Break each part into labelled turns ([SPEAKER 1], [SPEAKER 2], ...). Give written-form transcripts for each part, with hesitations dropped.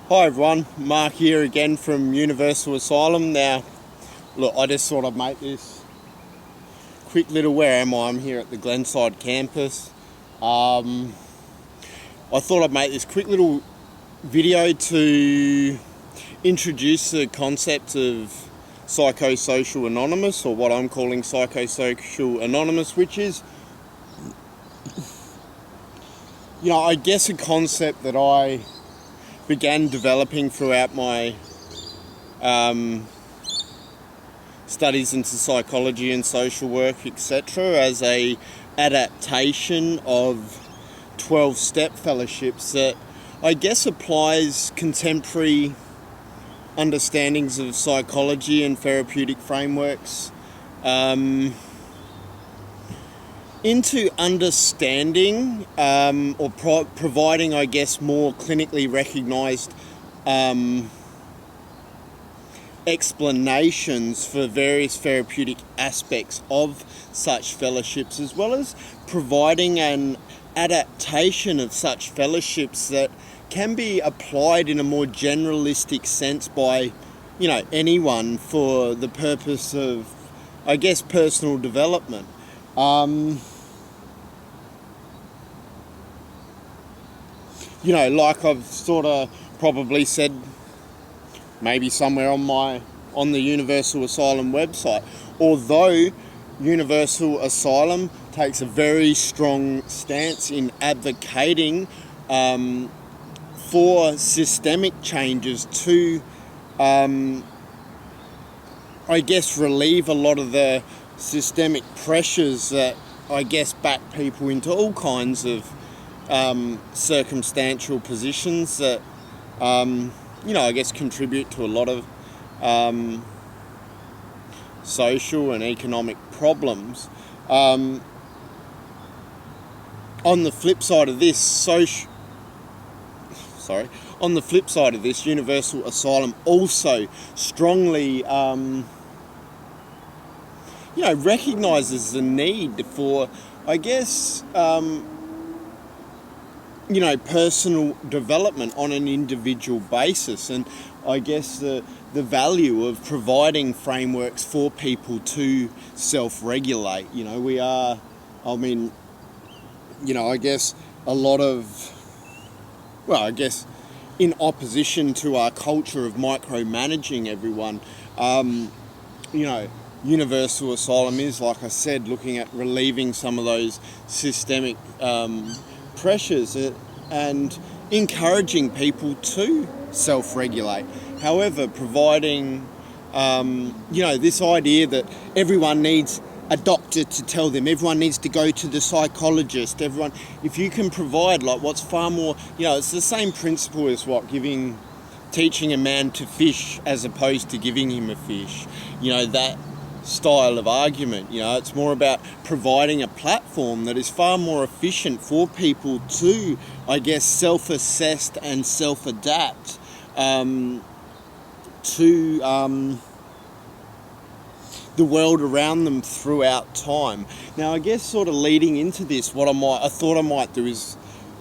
[SPEAKER 1] Hi everyone, Mark here again from Universal Asylum. Now, look, I just thought I'd make this quick little, where am I? I'm here at the Glenside campus. I thought I'd make this quick little video to introduce the concept of Psychosocial Anonymous, or what I'm calling Psychosocial Anonymous, which is, I guess a concept that I began developing throughout my studies into psychology and social work, etc., as a adaptation of 12-step fellowships that I guess applies contemporary understandings of psychology and therapeutic frameworks into understanding or providing, I guess, more clinically recognised explanations for various therapeutic aspects of such fellowships, as well as providing an adaptation of such fellowships that can be applied in a more generalistic sense by, anyone for the purpose of, I guess, personal development. Like I've sort of probably said maybe somewhere on the Universal Asylum website, although Universal Asylum takes a very strong stance in advocating for systemic changes to, I guess, relieve a lot of the systemic pressures that, I guess, back people into all kinds of circumstantial positions that, I guess, contribute to a lot of social and economic problems. On the flip side of this, Universal Asylum also strongly, recognises the need for, I guess, personal development on an individual basis, and I guess the value of providing frameworks for people to self-regulate. I guess a lot of, in opposition to our culture of micromanaging everyone, Universal Asylum is, like I said, looking at relieving some of those systemic pressures and encouraging people to self-regulate. However, providing, this idea that everyone needs a doctor to tell them, everyone needs to go to the psychologist, if you can provide, like, what's far more, it's the same principle as teaching a man to fish as opposed to giving him a fish, that style of argument. It's more about providing a platform that is far more efficient for people to, I guess, self-assess and self-adapt to the world around them throughout time. Now, I guess sort of leading into this, what I thought I might do is,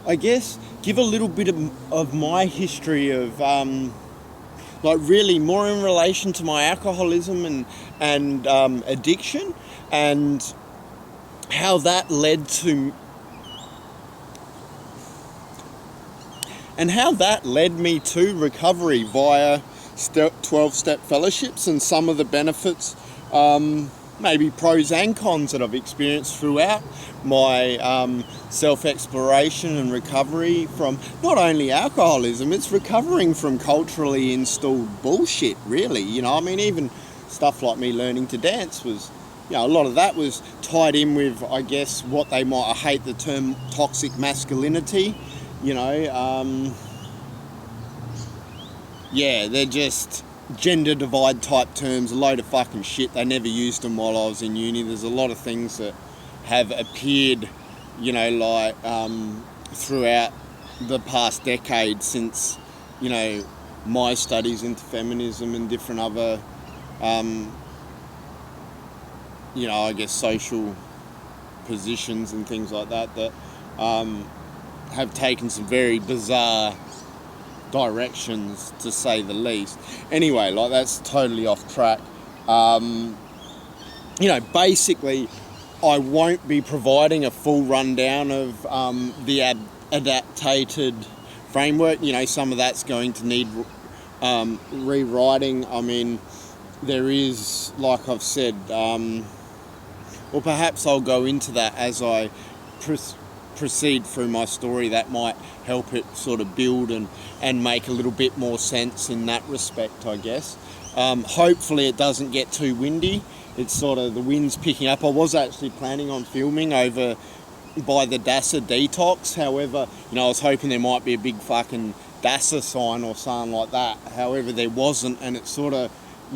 [SPEAKER 1] I guess, give a little bit of my history of really more in relation to my alcoholism and addiction, and how that led me to recovery via 12-step fellowships, and some of the benefits, maybe pros and cons, that I've experienced throughout my self-exploration and recovery from not only alcoholism, it's recovering from culturally installed bullshit, really. Even stuff like me learning to dance was, a lot of that was tied in with, I guess, what I hate the term toxic masculinity, they're just gender divide type terms, a load of fucking shit. They never used them while I was in uni. There's a lot of things that have appeared, throughout the past decade since, my studies into feminism and different other, I guess, social positions and things like that have taken some very bizarre directions, to say the least. Anyway, like, that's totally off track. Basically, I won't be providing a full rundown of the adapted framework. Some of that's going to need rewriting. I mean, there is, like I've said, or perhaps I'll go into that as I proceed through my story. That might help it sort of build and make a little bit more sense in that respect, I guess. Hopefully it doesn't get too windy. It's sort of, the wind's picking up. I was actually planning on filming over by the DASA detox. However, I was hoping there might be a big fucking DASA sign or something like that. However, there wasn't, and it's sort of,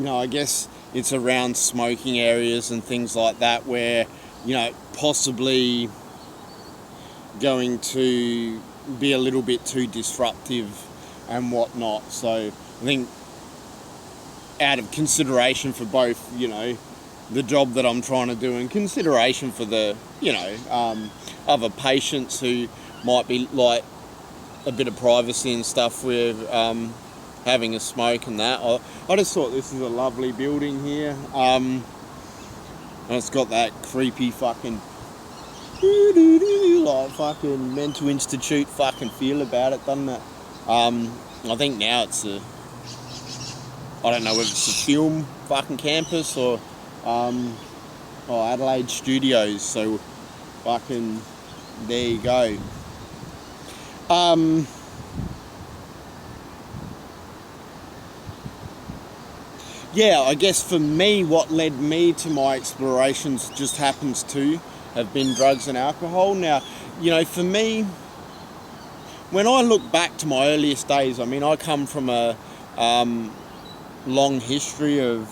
[SPEAKER 1] I guess it's around smoking areas and things like that where, possibly going to be a little bit too disruptive and whatnot. So I think, out of consideration for both, the job that I'm trying to do and consideration for the, other patients who might be like a bit of privacy and stuff with having a smoke and that, I just thought this is a lovely building here. And it's got that creepy fucking like fucking mental institute fucking feel about it, doesn't it? I think now it's I don't know whether it's a film fucking campus or Adelaide Studios, so fucking there you go. I guess for me, what led me to my explorations just happens to have been drugs and alcohol. Now, for me, when I look back to my earliest days, I mean, I come from a long history of,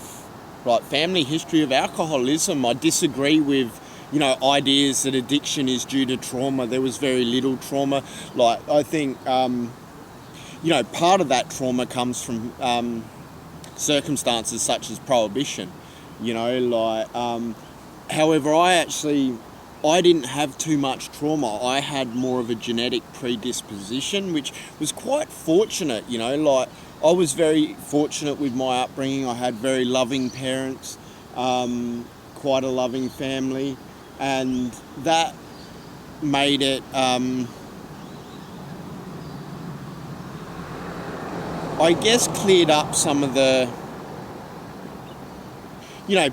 [SPEAKER 1] family history of alcoholism. I disagree with, ideas that addiction is due to trauma. There was very little trauma. I think, part of that trauma comes from circumstances such as prohibition, however, I didn't have too much trauma. I had more of a genetic predisposition, which was quite fortunate, I was very fortunate with my upbringing. I had very loving parents, quite a loving family, and that made it, I guess, cleared up some of the,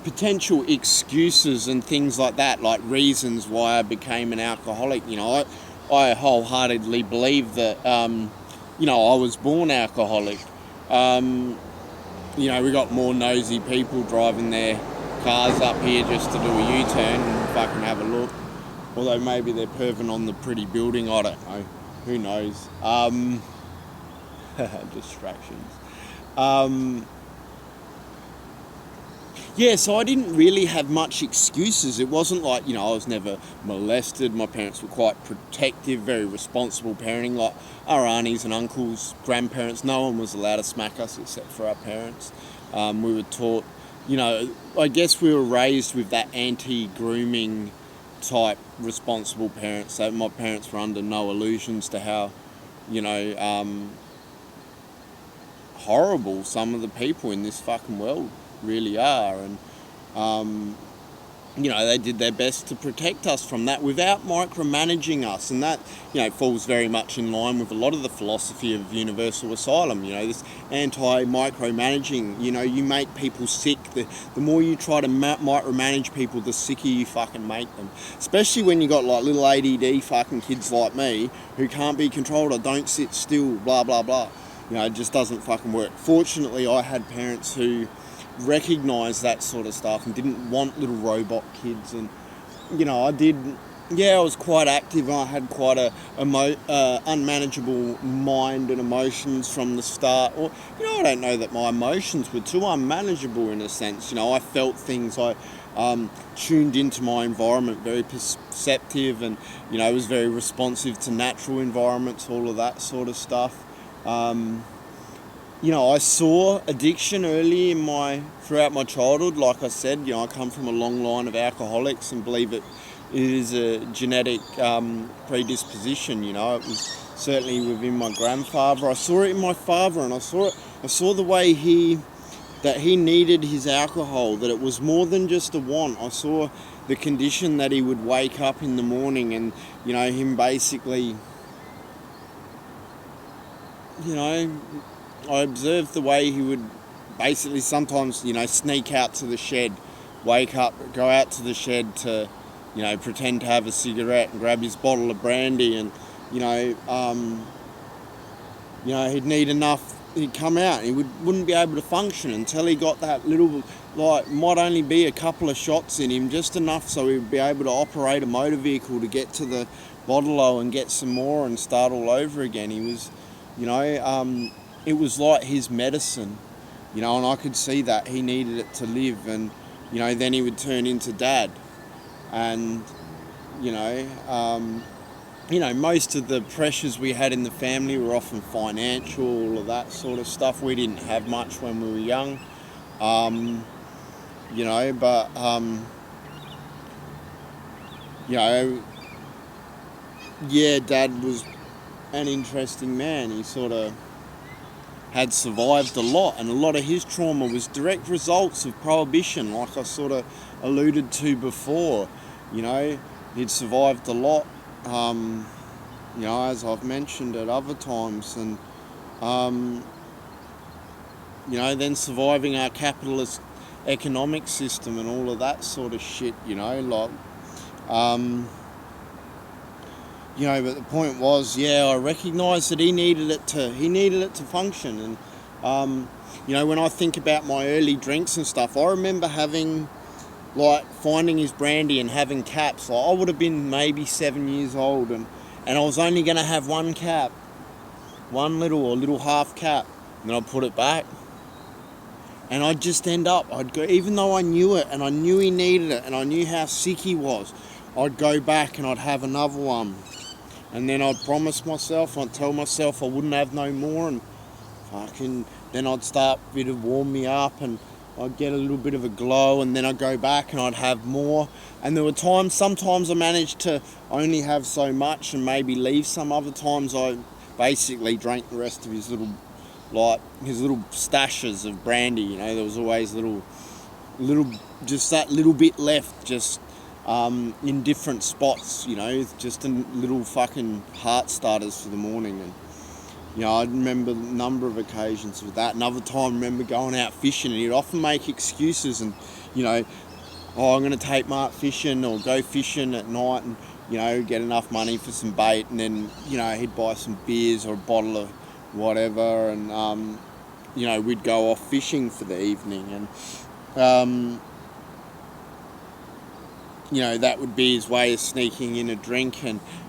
[SPEAKER 1] potential excuses and things like that, like reasons why I became an alcoholic. I wholeheartedly believe that, I was born alcoholic. We got more nosy people driving their cars up here just to do a U-turn and fucking have a look. Although maybe they're perving on the pretty building, I don't know. Who knows? Distractions. So I didn't really have much excuses. It wasn't like, I was never molested. My parents were quite protective, very responsible parenting. Like our aunties and uncles, grandparents, no one was allowed to smack us except for our parents. We were taught, I guess we were raised with that anti-grooming type responsible parents. So my parents were under no illusions to how, horrible some of the people in this fucking world really are, and they did their best to protect us from that without micromanaging us, and that falls very much in line with a lot of the philosophy of Universal Asylum. This anti-micromanaging. You make people sick. The more you try to micromanage people, the sicker you fucking make them, especially when you got like little ADD fucking kids like me who can't be controlled or don't sit still, blah blah blah. It just doesn't fucking work. Fortunately, I had parents who recognised that sort of stuff and didn't want little robot kids, and I was quite active, and I had quite a unmanageable mind and emotions from the start. Or I don't know that my emotions were too unmanageable in a sense. I felt things. I tuned into my environment, very perceptive, and was very responsive to natural environments, all of that sort of stuff. I saw addiction early throughout my childhood. Like I said, I come from a long line of alcoholics and believe it is a genetic predisposition. It was certainly within my grandfather. I saw it in my father, and I saw the way that he needed his alcohol, that it was more than just a want. I saw the condition that he would wake up in the morning and, him basically, I observed the way he would basically sometimes, sneak out to the shed, wake up, go out to the shed to, pretend to have a cigarette and grab his bottle of brandy, and, he'd need enough. He'd come out and he wouldn't be able to function until he got that little, might only be a couple of shots in him, just enough so he would be able to operate a motor vehicle to get to the bottle and get some more and start all over again. He was, it was like his medicine, and I could see that he needed it to live, and, then he would turn into Dad. And, most of the pressures we had in the family were often financial, all of that sort of stuff. We didn't have much when we were young, Dad was an interesting man. He sort of had survived a lot, and a lot of his trauma was direct results of prohibition, like I sort of alluded to before. He'd survived a lot, as I've mentioned at other times, and then surviving our capitalist economic system and all of that sort of shit, but the point was, I recognised that he needed it to function. And, when I think about my early drinks and stuff, I remember finding his brandy and having caps. I would have been maybe 7 years old, and I was only going to have one cap, one little half cap, and then I'd put it back. And I'd just end up, I'd go, even though I knew it, and I knew he needed it, and I knew how sick he was, I'd go back and I'd have another one. And then I'd promise myself, I'd tell myself I wouldn't have no more, and then I'd start it'd warm me up, and I'd get a little bit of a glow, and then I'd go back and I'd have more. And there were sometimes I managed to only have so much and maybe leave some. Other times I basically drank the rest of his little stashes of brandy. There was always just that little bit left, just in different spots, just in little fucking heart starters for the morning. And I remember a number of occasions with that. Another time I remember going out fishing, and he'd often make excuses, and I'm going to take Mark fishing or go fishing at night, and get enough money for some bait, and then he'd buy some beers or a bottle of whatever, and we'd go off fishing for the evening, and that would be his way of sneaking in a drink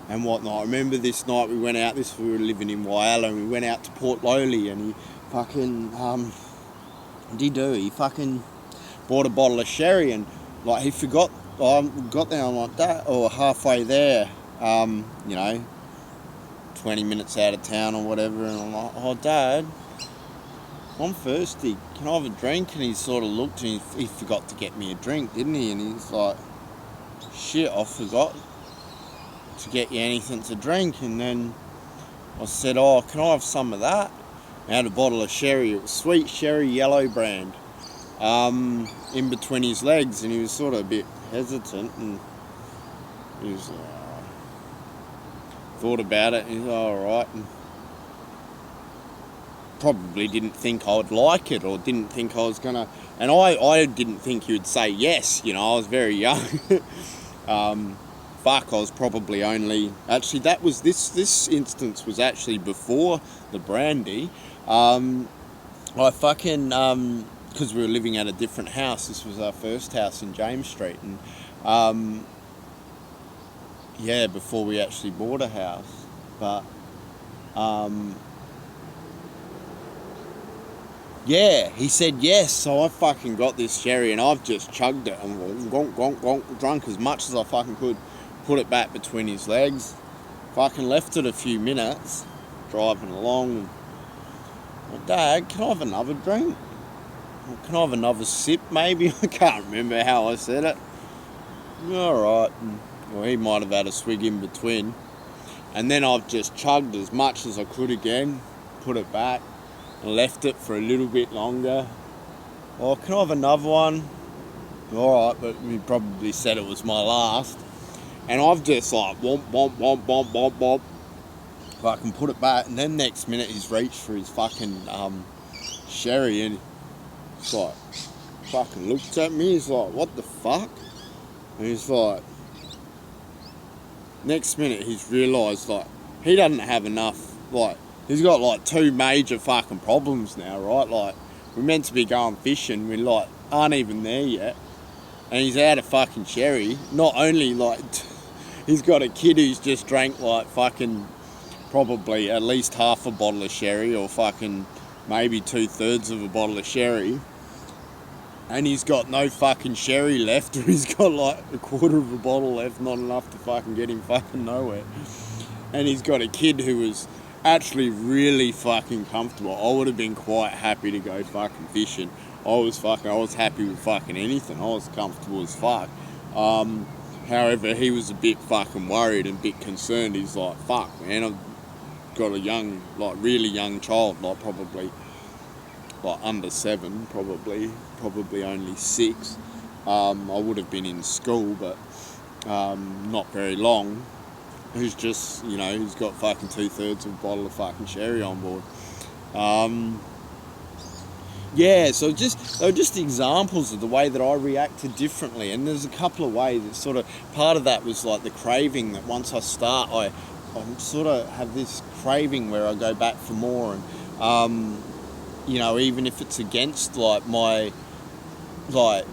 [SPEAKER 1] and whatnot. I remember this night we went out, we were living in Whyalla, and we went out to Port Lowley, and he fucking, he fucking bought a bottle of sherry, and he forgot, I got there, I'm like, Dad, or halfway there, 20 minutes out of town or whatever, and I'm like, oh Dad, I'm thirsty, can I have a drink? And he sort of looked, and he forgot to get me a drink, didn't he? And he's like, shit, I forgot to get you anything to drink. And then I said, oh, can I have some of that? I had a bottle of sherry. It was sweet sherry, yellow brand, in between his legs, and he was sort of a bit hesitant, and he was thought about it, and he's all right, and probably didn't think I'd like it, or didn't think I was gonna, and I didn't think he would say yes. I was very young. I was probably only, actually that was, this instance was actually before the brandy. Because we were living at a different house, this was our first house in James Street, and before we actually bought a house, but he said yes, so I fucking got this sherry, and I've just chugged it and drunk as much as I fucking could, put it back between his legs, fucking left it a few minutes, driving along, and like, Dad, can I have another drink? Or can I have another sip maybe? I can't remember how I said it. Alright, well, he might have had a swig in between. And then I've just chugged as much as I could again, put it back, and left it for a little bit longer. Oh, can I have another one? Alright, but you probably said it was my last. And I've just like, womp, womp, womp, womp, womp, womp. If I can put it back, and then next minute he's reached for his fucking sherry, and he's like, fucking looked at me, he's like, what the fuck? And he's like, next minute he's realised, like, he doesn't have enough, like, he's got like 2 major fucking problems now, right? Like, we're meant to be going fishing, we like aren't even there yet, and he's out of fucking sherry. Not only like he's got a kid who's just drank like fucking probably at least half a bottle of sherry, or fucking maybe 2/3 of a bottle of sherry, and he's got no fucking sherry left, or he's got like a quarter of a bottle left, not enough to fucking get him fucking nowhere. And he's got a kid who was actually really fucking comfortable. I would have been quite happy to go fucking fishing. I was happy with fucking anything. I was comfortable as fuck. However, he was a bit fucking worried and a bit concerned. He's like, fuck, man, I've got a young, like really young child, like probably like under 7, probably only 6. I would have been in school, but not very long. Who's just, you know, who's got fucking 2/3 of a bottle of fucking sherry on board. Yeah, so they were just examples of the way that I reacted differently. And there's a couple of ways. It's sort of, part of that was like the craving, that once I start, I sort of have this craving where I go back for more. And, you know, even if it's against like my, like,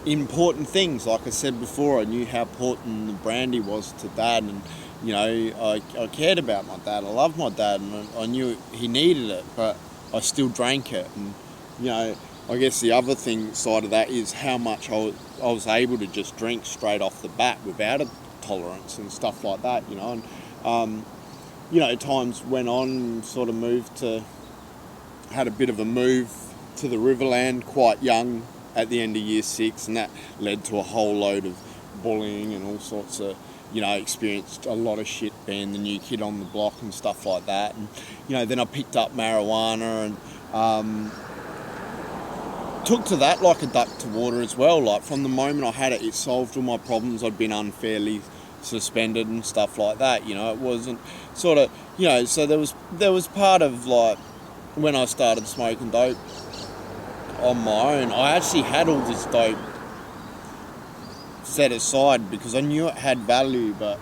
[SPEAKER 1] important things. Like I said before, I knew how important the brandy was to Dad, and you know, I cared about my dad. I loved my dad, and I knew he needed it, but I still drank it. And you know, I guess the other thing side of that is how much I was able to just drink straight off the bat without a tolerance and stuff like that. You know, and you know, times went on, sort of had a bit of a move to the Riverland quite young at the end of year 6, and that led to a whole load of bullying and all sorts of, you know, experienced a lot of shit being the new kid on the block and stuff like that. And you know, then I picked up marijuana and took to that like a duck to water as well. Like from the moment I had it, it solved all my problems. I'd been unfairly suspended and stuff like that. You know, it wasn't sort of, you know, so there was part of like when I started smoking dope on my own, I actually had all this dope set aside because I knew it had value. But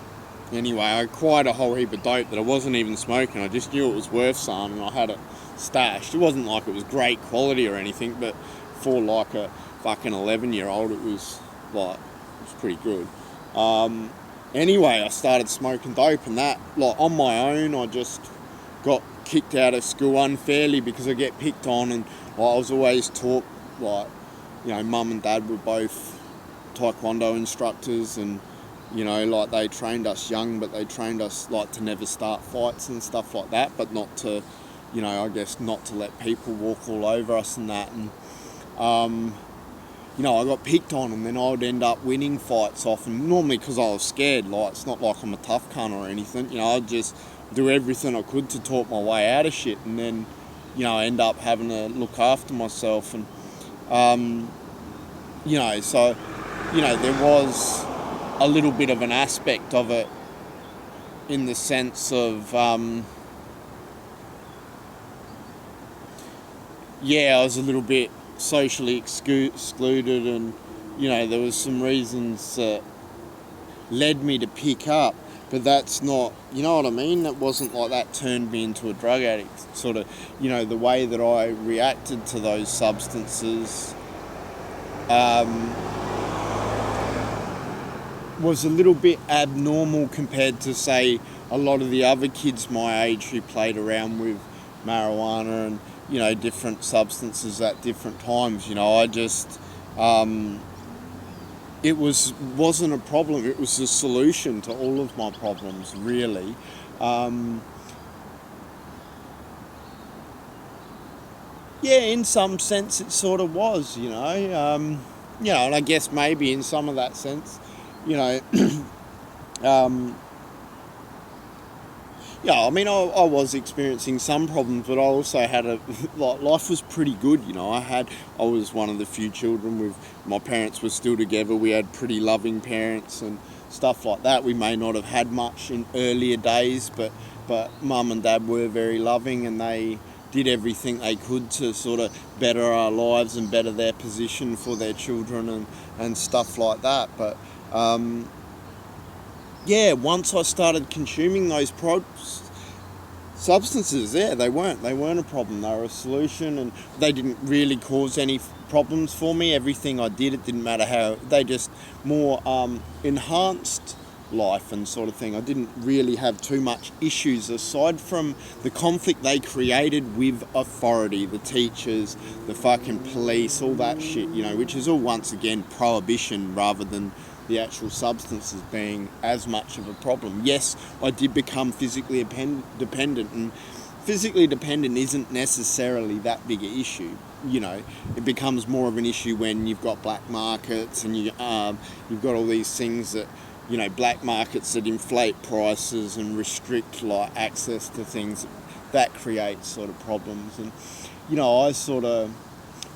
[SPEAKER 1] anyway, I acquired a whole heap of dope that I wasn't even smoking. I just knew it was worth some, and I had it stashed. It wasn't like it was great quality or anything, but for like a fucking 11-year-old, it was pretty good. Anyway, I started smoking dope, and that, like, on my own, I just got kicked out of school unfairly because I get picked on. And like, I was always taught, like, you know, Mum and Dad were both Taekwondo instructors, and you know, like, they trained us young, but they trained us like to never start fights and stuff like that, but not to, you know, I guess not to let people walk all over us and that. And you know, I got picked on, and then I would end up winning fights often, normally because I was scared. Like, it's not like I'm a tough cunt or anything, you know, I'd just do everything I could to talk my way out of shit, and then, you know, I end up having to look after myself. And you know, so, you know, there was a little bit of an aspect of it in the sense of, yeah, I was a little bit socially excluded, and, you know, there was some reasons that led me to pick up, but that's not, you know what I mean? That wasn't like that turned me into a drug addict. Sort of, you know, the way that I reacted to those substances was a little bit abnormal compared to, say, a lot of the other kids my age who played around with marijuana and, you know, different substances at different times. You know, I just, it wasn't a problem. It was a solution to all of my problems, really. Yeah, in some sense it sort of was, you know. You know, and I guess maybe in some of that sense, you know, Yeah, I mean, I was experiencing some problems, but I also had like, life was pretty good, you know. I was one of the few children with, my parents were still together. We had pretty loving parents and stuff like that. We may not have had much in earlier days, but mum and dad were very loving, and they did everything they could to sort of better our lives and better their position for their children and stuff like that. But yeah, once I started consuming those substances, yeah, they weren't a problem. They were a solution, and they didn't really cause any problems for me. Everything I did, it didn't matter how, they just more enhanced life and sort of thing. I didn't really have too much issues aside from the conflict they created with authority, the teachers, the fucking police, all that shit, you know, which is all once again prohibition rather than the actual substances being as much of a problem. Yes, I did become physically dependent, and physically dependent isn't necessarily that big an issue. You know, it becomes more of an issue when you've got black markets and you've got all these things that, you know, black markets that inflate prices and restrict like access to things. That creates sort of problems. And, you know,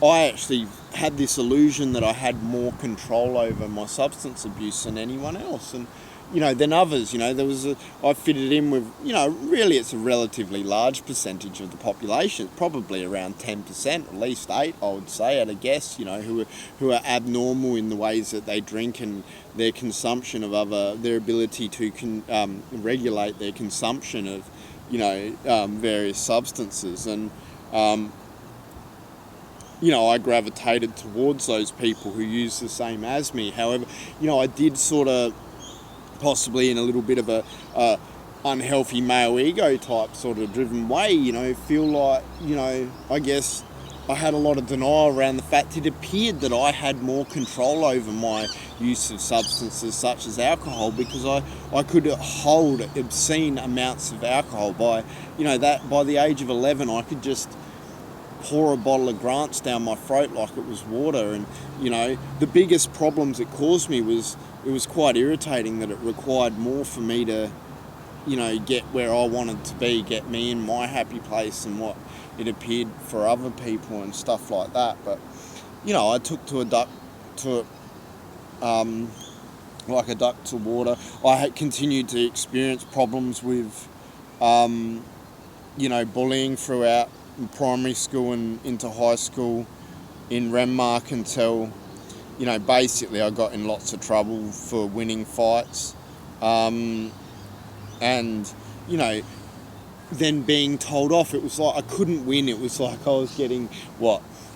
[SPEAKER 1] I actually had this illusion that I had more control over my substance abuse than anyone else, and, you know, than others. You know, I fitted in with, you know, really it's a relatively large percentage of the population, probably around 10%, at least 8, I would say, at a guess, you know, who are abnormal in the ways that they drink and their consumption of their ability to regulate their consumption of, you know, various substances. And, you know, I gravitated towards those people who use the same as me. However, you know, I did sort of, possibly in a little bit of a unhealthy male ego type sort of driven way, you know, feel like, you know, I guess I had a lot of denial around the fact it appeared that I had more control over my use of substances such as alcohol, because I could hold obscene amounts of alcohol. By, you know, that by the age of 11 I could just pour a bottle of Grant's down my throat like it was water. And, you know, the biggest problems it caused me was, it was quite irritating that it required more for me to, you know, get where I wanted to be, get me in my happy place and what it appeared for other people and stuff like that. But, you know, I took to a duck to like a duck to water. I had continued to experience problems with, you know, bullying throughout primary school and into high school in Renmark until, you know, basically I got in lots of trouble for winning fights. And, you know, then being told off, it was like I couldn't win. It was like I was getting,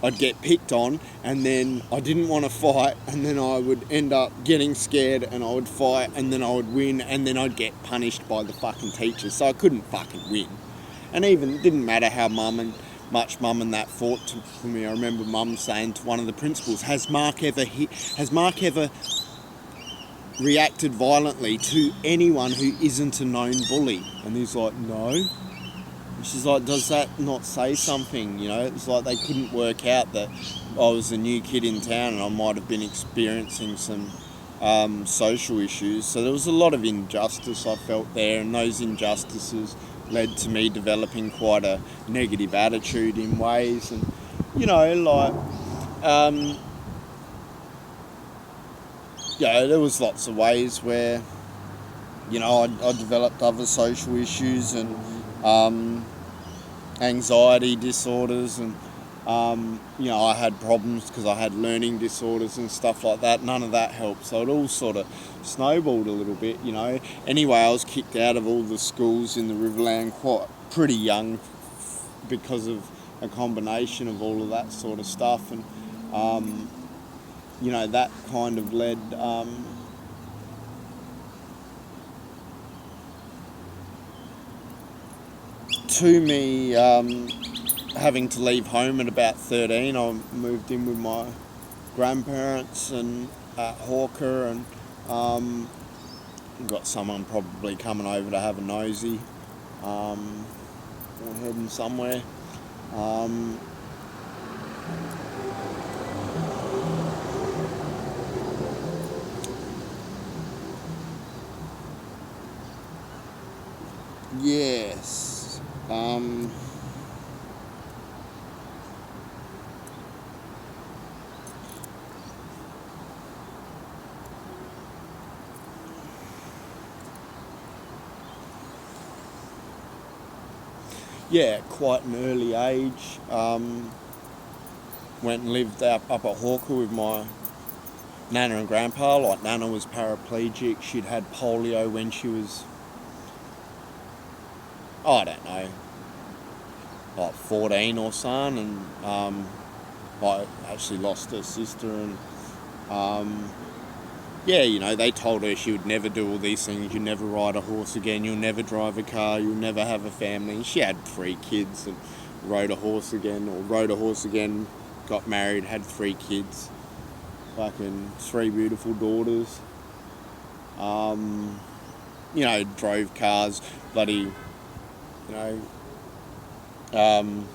[SPEAKER 1] I'd get picked on, and then I didn't want to fight, and then I would end up getting scared and I would fight, and then I would win, and then I'd get punished by the fucking teachers. So I couldn't fucking win. And even, it didn't matter how much mum and that fought for me. I remember mum saying to one of the principals, has Mark ever reacted violently to anyone who isn't a known bully? And he's like, no. And she's like, does that not say something? You know, it's like they couldn't work out that I was a new kid in town and I might have been experiencing some social issues. So there was a lot of injustice I felt there, and those injustices led to me developing quite a negative attitude in ways. And, you know, like, yeah, there was lots of ways where, you know, I developed other social issues and anxiety disorders, and, you know, I had problems because I had learning disorders and stuff like that. None of that helped. So it all sort of snowballed a little bit, you know. Anyway, I was kicked out of all the schools in the Riverland pretty young because of a combination of all of that sort of stuff. And, you know, that kind of led to me having to leave home at about 13. I moved in with my grandparents and at Hawker, and got someone probably coming over to have a nosy. Or heading somewhere. Yes. Yeah, quite an early age. Went and lived up at Hawker with my Nana and Grandpa. Like, Nana was paraplegic. She'd had polio when she was, I don't know, like 14 or something. And I actually lost her sister. And yeah, you know, they told her she would never do all these things. You'll never ride a horse again. You'll never drive a car. You'll never have a family. And she had 3 kids and rode a horse again, got married, had 3 kids. Fucking 3 beautiful daughters. You know, drove cars, bloody, you know,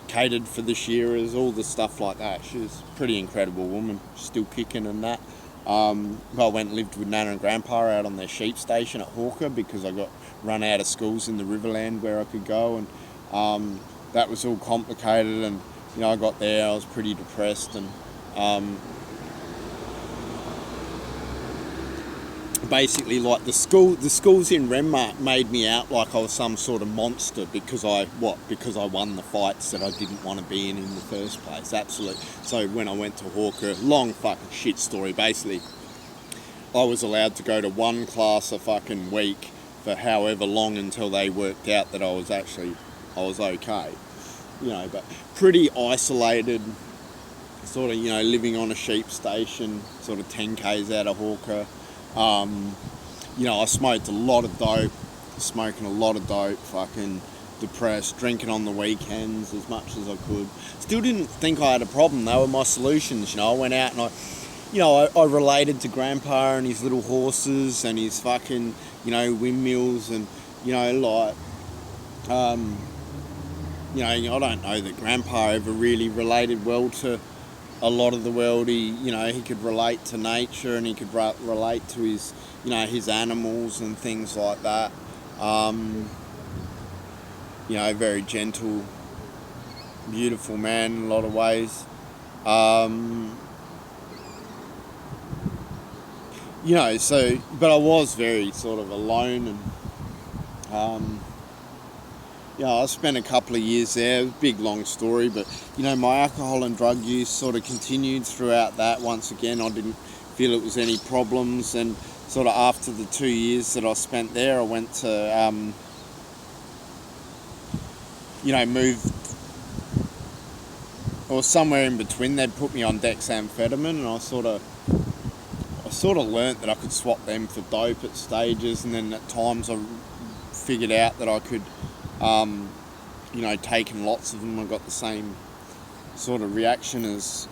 [SPEAKER 1] catered for the shearers, all the stuff like that. She was a pretty incredible woman, still kicking and that. I went and lived with Nana and Grandpa out on their sheep station at Hawker because I got run out of schools in the Riverland where I could go, and that was all complicated. And you know, I got there, I was pretty depressed, and basically, like, the schools in Renmark made me out like I was some sort of monster because I won the fights that I didn't want to be in the first place. Absolutely. So when I went to Hawker, long fucking shit story. Basically, I was allowed to go to 1 class a fucking week for however long until they worked out that I was okay. You know, but pretty isolated, sort of, you know, living on a sheep station, sort of 10 k's out of Hawker. You know, I smoked a lot of dope, fucking depressed, drinking on the weekends as much as I could. Still didn't think I had a problem. They were my solutions, you know. I went out and I related to Grandpa and his little horses and his fucking, you know, windmills, and, you know, like, you know, I don't know that Grandpa ever really related well to a lot of the world. He could relate to nature, and he could relate to his, you know, his animals and things like that. You know, very gentle, beautiful man in a lot of ways. You know, so, but I was very sort of alone, and you know, I spent a couple of years there. It was a big, long story, but, you know, my alcohol and drug use sort of continued throughout that. Once again, I didn't feel it was any problems, and sort of after the 2 years that I spent there, I went to, you know, or somewhere in between. They'd put me on dexamphetamine, and I sort of learnt that I could swap them for dope at stages, and then at times I figured out that I could, you know, taking lots of them, I got the same sort of reaction as,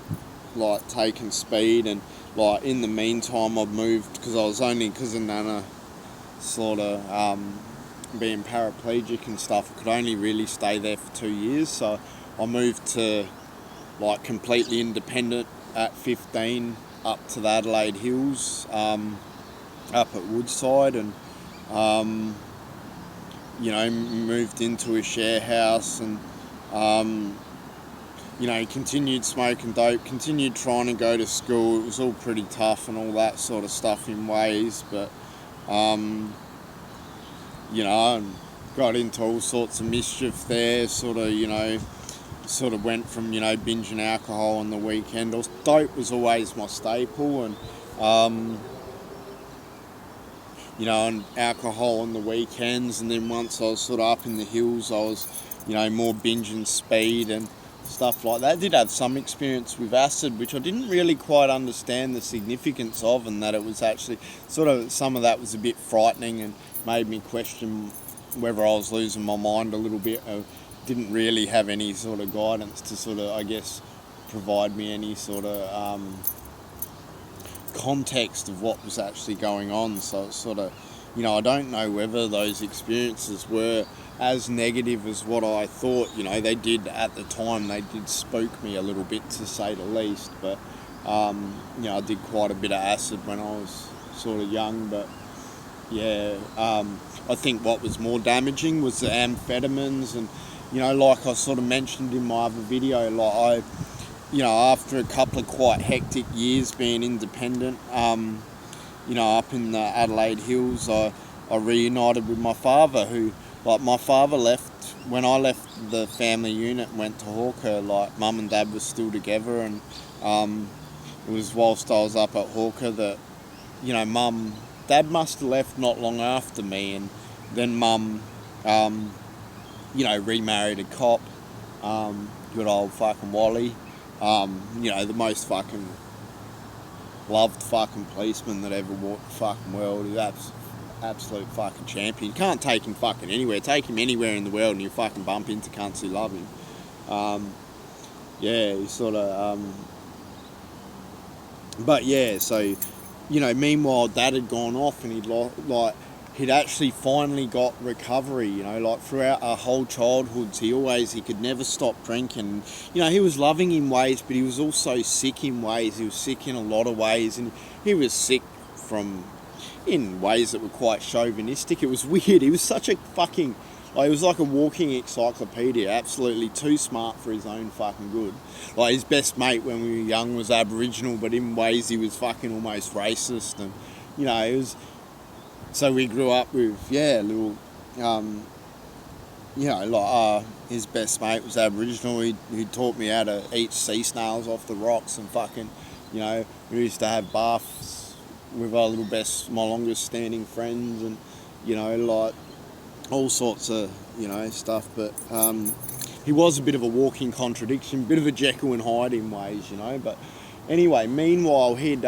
[SPEAKER 1] like, taking speed. And, like, in the meantime, I've moved, because of Nana sort of being paraplegic and stuff, I could only really stay there for 2 years. So I moved to, like, completely independent at 15 up to the Adelaide Hills, up at Woodside, and you know, moved into a share house, and you know, continued smoking dope, continued trying to go to school. It was all pretty tough and all that sort of stuff in ways, but you know, and got into all sorts of mischief there, sort of went from, you know, binging alcohol on the weekend. Dope was always my staple, and you know, and alcohol on the weekends. And then once I was sort of up in the hills, I was, you know, more binging speed and stuff like that. I did have some experience with acid, which I didn't really quite understand the significance of, and that it was actually sort of, some of that was a bit frightening and made me question whether I was losing my mind a little bit. I didn't really have any sort of guidance to sort of, I guess, provide me any sort of context of what was actually going on. So it's sort of, you know, I don't know whether those experiences were as negative as what I thought. You know, they did at the time, they did spook me a little bit, to say the least. But you know, I did quite a bit of acid when I was sort of young, but Yeah. I think what was more damaging was the amphetamines, and like I sort of mentioned in my other video, like after a couple of quite hectic years being independent, up in the Adelaide Hills, I reunited with my father, who, like, my father left, when I left the family unit and went to Hawker, like, mum and dad were still together, and it was whilst I was up at Hawker that, dad must have left not long after me, and then mum, remarried a cop, good old fucking Wally, the most fucking loved fucking policeman that ever walked the fucking world. He's absolute fucking champion. You can't take him fucking anywhere. Take him anywhere in the world and you fucking bump into cunts who love him. He sort of... but yeah, so, meanwhile Dad had gone off and he'd actually finally got recovery, like throughout our whole childhoods, he could never stop drinking. He was loving in ways, but he was also sick in ways. He was sick in a lot of ways, and he was sick in ways that were quite chauvinistic. It was weird. He was such a fucking, he was like a walking encyclopedia, absolutely too smart for his own fucking good. Like, his best mate when we were young was Aboriginal, but in ways he was fucking almost racist, and, it was... So we grew up with, his best mate was Aboriginal. He taught me how to eat sea snails off the rocks, and fucking, we used to have baths with my longest standing friends, and, all sorts of, stuff. But he was a bit of a walking contradiction, a bit of a Jekyll and Hyde in ways, But anyway, meanwhile, he'd...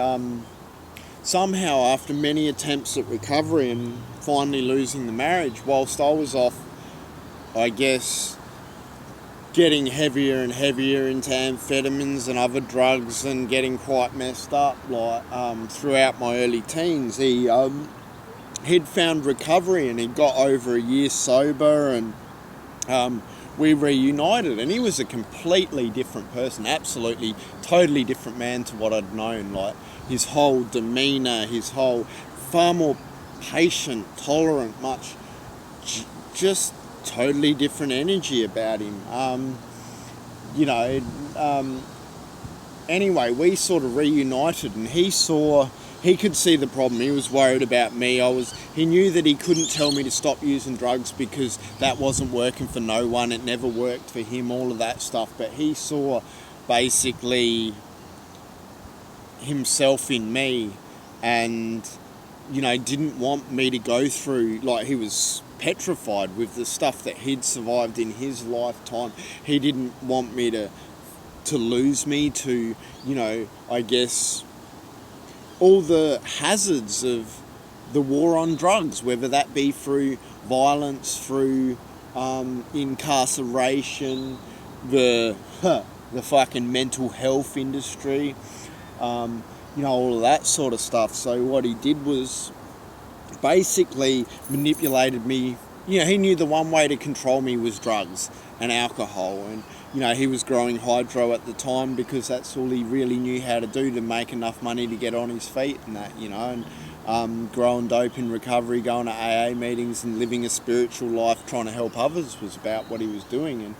[SPEAKER 1] somehow, after many attempts at recovery and finally losing the marriage, whilst I was off, I guess, getting heavier and heavier into amphetamines and other drugs and getting quite messed up, throughout my early teens, he'd found recovery and he'd got over a year sober, and we reunited, and he was a completely different person, absolutely, totally different man to what I'd known. Like, his whole demeanour, his whole far more patient, tolerant, much just totally different energy about him. Anyway, we sort of reunited, and he could see the problem. He was worried about me. He knew that he couldn't tell me to stop using drugs because that wasn't working for no one. It never worked for him, all of that stuff. But he saw basically himself in me, and, didn't want me to go through, like, he was petrified with the stuff that he'd survived in his lifetime. He didn't want me to lose me to, I guess, all the hazards of the war on drugs, whether that be through violence, through incarceration, the fucking mental health industry, all of that sort of stuff. So what he did was basically manipulated me. He knew the one way to control me was drugs and alcohol, and he was growing hydro at the time because that's all he really knew how to do to make enough money to get on his feet and that, and growing dope in recovery, going to AA meetings and living a spiritual life, trying to help others was about what he was doing. And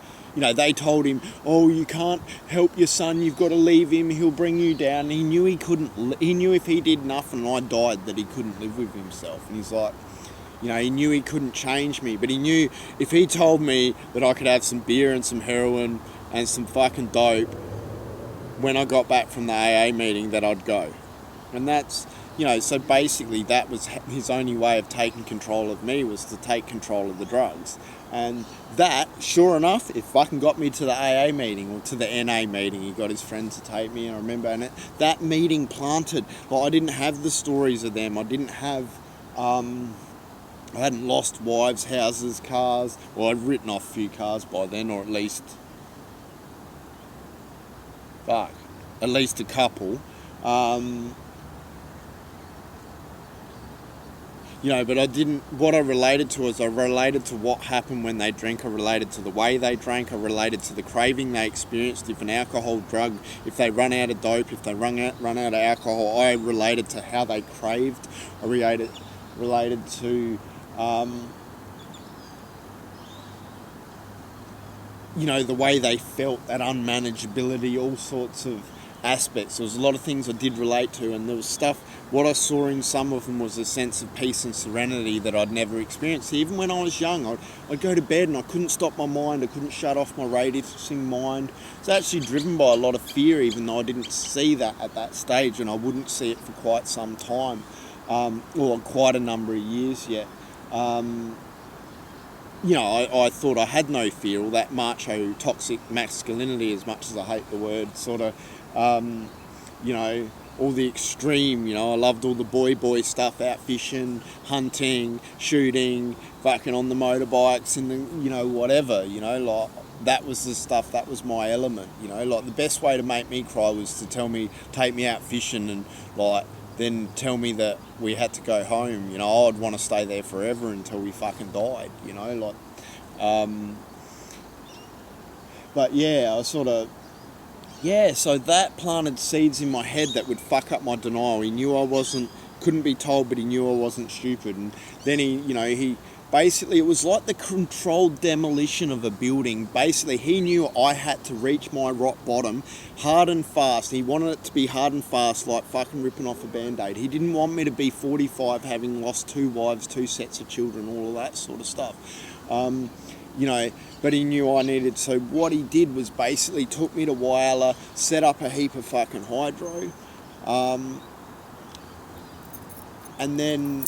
[SPEAKER 1] they told him, oh, you can't help your son, you've got to leave him, he'll bring you down. And he knew he couldn't, he knew if he did nothing and I died that he couldn't live with himself. And he's like, he knew he couldn't change me, but he knew if he told me that I could have some beer and some heroin and some fucking dope when I got back from the AA meeting, that I'd go. And that's, so basically that was his only way of taking control of me, was to take control of the drugs. And that, sure enough, it fucking got me to the AA meeting, or to the NA meeting. He got his friend to take me, and I remember, and that meeting planted, I didn't have the stories of them. I didn't have, I hadn't lost wives, houses, cars. Well, I'd written off a few cars by then, or at least a couple. But I didn't, what I related to is I related to what happened when they drank. I related to the way they drank. I related to the craving they experienced. If an alcohol drug, if they run out of dope, if they run out of alcohol, I related to how they craved. I related to, the way they felt, that unmanageability, all sorts of aspects. There was a lot of things I did relate to, and there was stuff, what I saw in some of them was a sense of peace and serenity that I'd never experienced. Even when I was young, I'd go to bed and I couldn't stop my mind, I couldn't shut off my racing mind. It's actually driven by a lot of fear, even though I didn't see that at that stage, and I wouldn't see it for quite some time, or quite a number of years yet. I thought I had no fear, all that macho, toxic masculinity, as much as I hate the word, sort of, all the extreme, I loved all the boy stuff, out fishing, hunting, shooting, fucking on the motorbikes and the, whatever, like, that was the stuff, that was my element, like, the best way to make me cry was to take me out fishing and, like, then tell me that we had to go home, I'd want to stay there forever until we fucking died, like, but yeah, I sort of, so that planted seeds in my head that would fuck up my denial. He knew I couldn't be told, but he knew I wasn't stupid, and then he basically, it was like the controlled demolition of a building. Basically, he knew I had to reach my rock bottom hard and fast. He wanted it to be hard and fast, like fucking ripping off a Band-Aid. He didn't want me to be 45, having lost 2 wives, 2 sets of children, all of that sort of stuff. But he knew I needed. So what he did was basically took me to Whyalla, set up a heap of fucking hydro, and then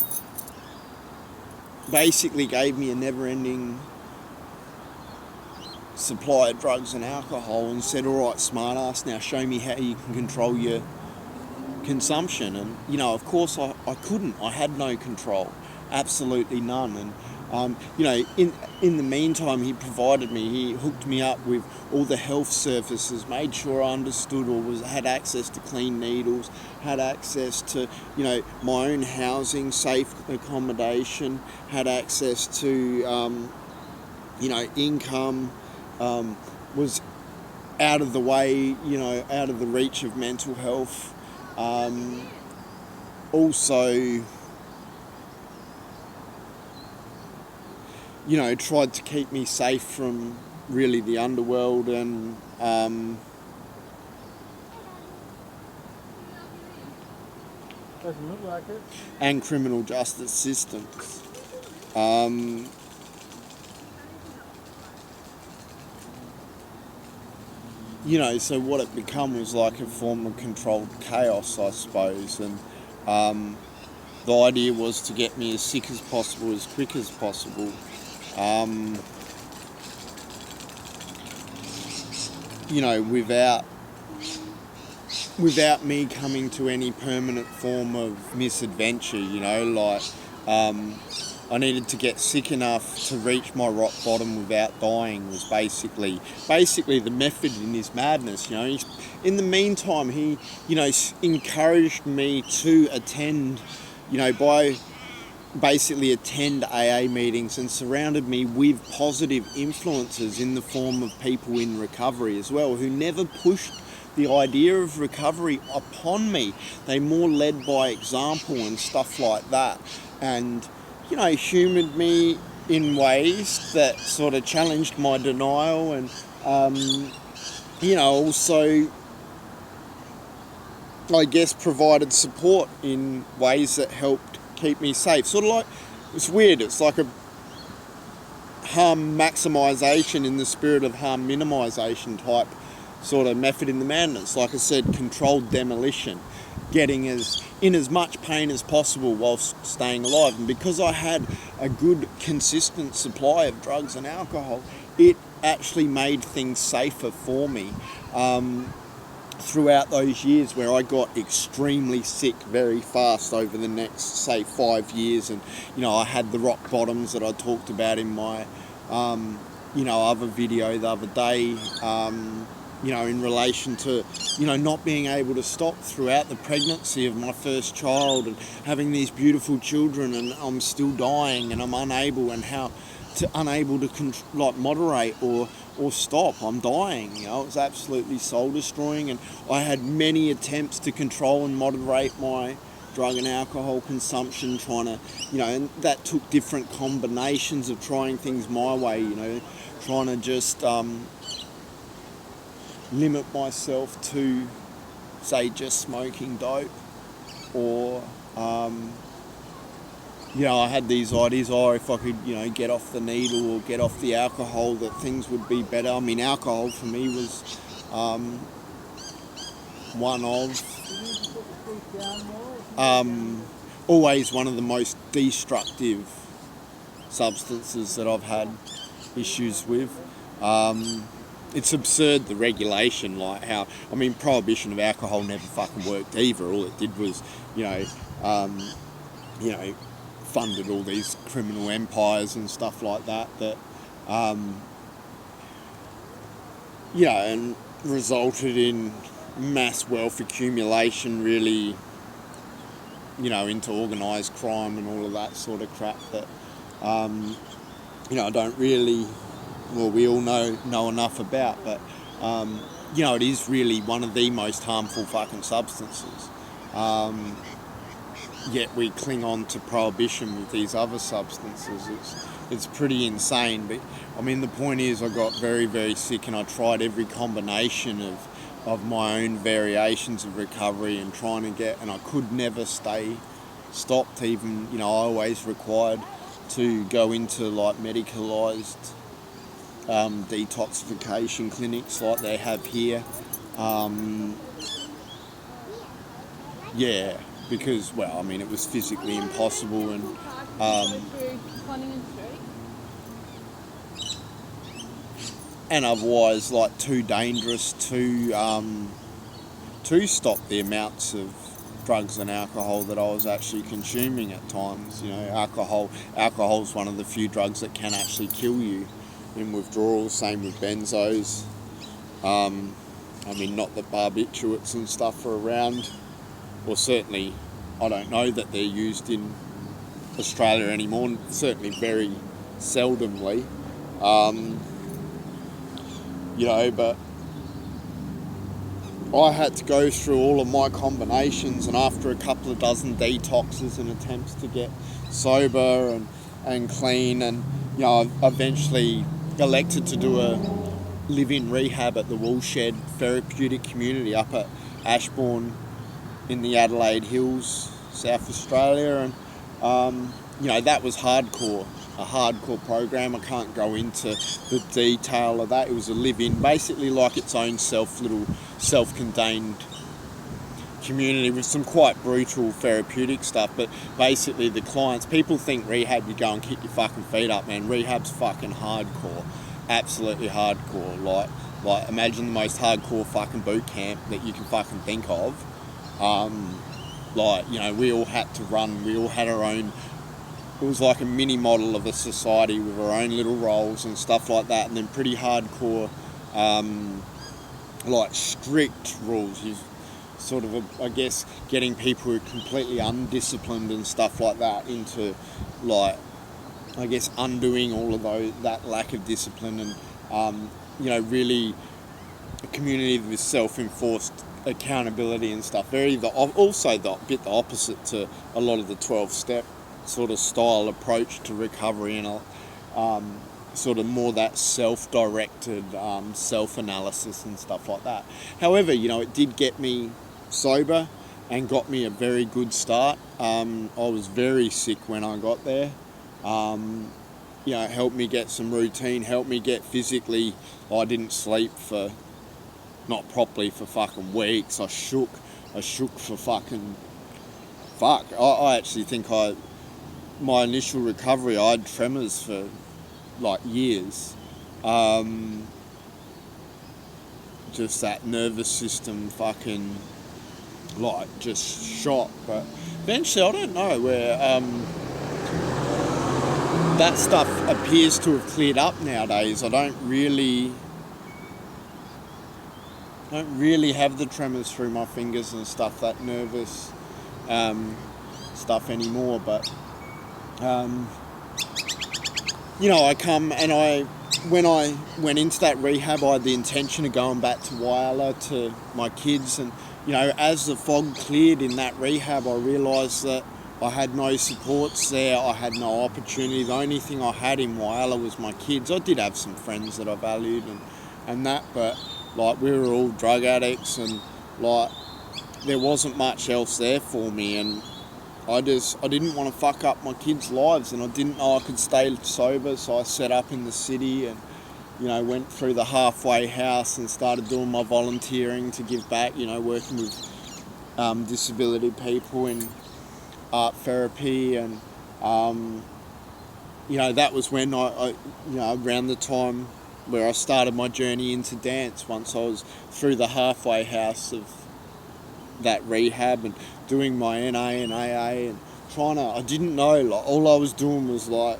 [SPEAKER 1] basically gave me a never-ending supply of drugs and alcohol and said, all right, smart ass, now show me how you can control your consumption. And, of course I couldn't. I had no control, absolutely none. And, in the meantime, he hooked me up with all the health services, made sure I understood or had access to clean needles, had access to, my own housing, safe accommodation, had access to, income, was out of the way, out of the reach of mental health. Also, tried to keep me safe from really the underworld and
[SPEAKER 2] doesn't look like it.
[SPEAKER 1] And criminal justice systems. So what it become was like a form of controlled chaos, I suppose, and the idea was to get me as sick as possible, as quick as possible. Without me coming to any permanent form of misadventure, I needed to get sick enough to reach my rock bottom without dying was basically the method in his madness, In the meantime, he, encouraged me to attend attend AA meetings and surrounded me with positive influences in the form of people in recovery as well, who never pushed the idea of recovery upon me. They more led by example and stuff like that, and humoured me in ways that sort of challenged my denial, and also, I guess, provided support in ways that helped keep me safe. Sort of like, it's weird, it's like a harm maximisation in the spirit of harm minimisation type sort of method in the madness. Like I said, controlled demolition, getting in as much pain as possible whilst staying alive. And because I had a good, consistent supply of drugs and alcohol, it actually made things safer for me. Throughout those years where I got extremely sick very fast over the next, say, 5 years, and I had the rock bottoms that I talked about in my other video the other day, in relation to not being able to stop throughout the pregnancy of my first child and having these beautiful children, and I'm still dying and I'm unable to moderate or stop. I'm dying, It was absolutely soul destroying, and I had many attempts to control and moderate my drug and alcohol consumption, trying to, and that took different combinations of trying things my way, trying to just limit myself to, say, just smoking dope, or, I had these ideas, if I could, get off the needle or get off the alcohol, that things would be better. I mean, alcohol for me was one of, always one of the most destructive substances that I've had issues with. It's absurd, the regulation, like how, prohibition of alcohol never fucking worked either. All it did was, funded all these criminal empires and stuff like that, and resulted in mass wealth accumulation, really, into organised crime and all of that sort of crap that, I don't really, we all know enough about, but, it is really one of the most harmful fucking substances. Yet we cling on to prohibition with these other substances. It's pretty insane. But the point is, I got very, very sick, and I tried every combination of my own variations of recovery and trying to and I could never stay stopped. Even, I always required to go into like medicalised detoxification clinics like they have here. Because, it was physically impossible, and otherwise, like, too dangerous to stop the amounts of drugs and alcohol that I was actually consuming at times. Alcohol's one of the few drugs that can actually kill you in withdrawal. Same with benzos. Not that barbiturates and stuff are around. Or certainly, I don't know that they're used in Australia anymore, certainly very seldomly. But I had to go through all of my combinations, and after a couple of dozen detoxes and attempts to get sober and clean, and, I eventually elected to do a live-in rehab at the Woolshed Therapeutic Community up at Ashbourne, in the Adelaide Hills, South Australia, and that was a hardcore program. I can't go into the detail of that. It was a live-in, basically like its own little self-contained community with some quite brutal therapeutic stuff. But basically, the clients, people think rehab, you go and kick your fucking feet up, man. Rehab's fucking hardcore, absolutely hardcore. Like imagine the most hardcore fucking boot camp that you can fucking think of. We all had to run, we all had our own, it was like a mini model of a society with our own little roles and stuff like that, and then pretty hardcore, strict rules. You sort of, getting people who are completely undisciplined and stuff like that into, undoing all of that lack of discipline, and, really a community with self-enforced accountability and stuff. Also the bit the opposite to a lot of the 12-step sort of style approach to recovery, and sort of more that self-directed self-analysis and stuff like that. However, it did get me sober and got me a very good start. I was very sick when I got there. It helped me get some routine, helped me get physically. I didn't sleep not properly for fucking weeks. I shook for fucking I actually think my initial recovery, I had tremors for years. Just that nervous system fucking just shot. But eventually, I don't know where that stuff appears to have cleared up nowadays. I don't really have the tremors through my fingers and stuff, that nervous stuff anymore. But I come and when I went into that rehab, I had the intention of going back to Whyalla to my kids. And, you know, as the fog cleared in that rehab, I realised that I had no supports there. I had no opportunity. The only thing I had in Whyalla was my kids. I did have some friends that I valued and that, but, like, we were all drug addicts and, like, there wasn't much else there for me. And I didn't want to fuck up my kids' lives, and I didn't know I could stay sober, so I set up in the city and, you know, went through the halfway house and started doing my volunteering to give back, you know, working with disability people in art therapy. And, you know, that was when I, you know, around the time where I started my journey into dance, once I was through the halfway house of that rehab and doing my NA and AA and I didn't know, like, all I was doing was, like,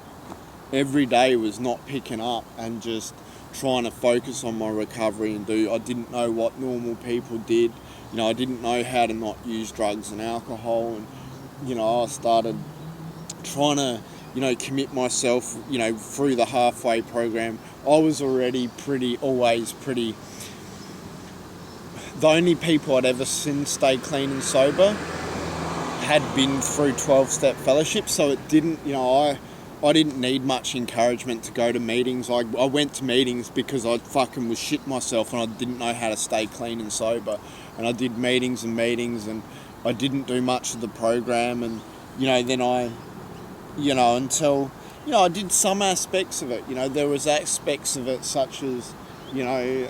[SPEAKER 1] every day was not picking up and just trying to focus on my recovery and I didn't know what normal people did. You know, I didn't know how to not use drugs and alcohol, and, you know, I started trying to, you know, commit myself, you know, through the halfway program. I was already always pretty. The only people I'd ever seen stay clean and sober had been through 12-step fellowship, so it didn't, you know, I didn't need much encouragement to go to meetings. I went to meetings because I fucking was shit myself and I didn't know how to stay clean and sober. And I did meetings and I didn't do much of the program. And, you know, then until, you know, I did some aspects of it. You know, there was aspects of it such as, you know,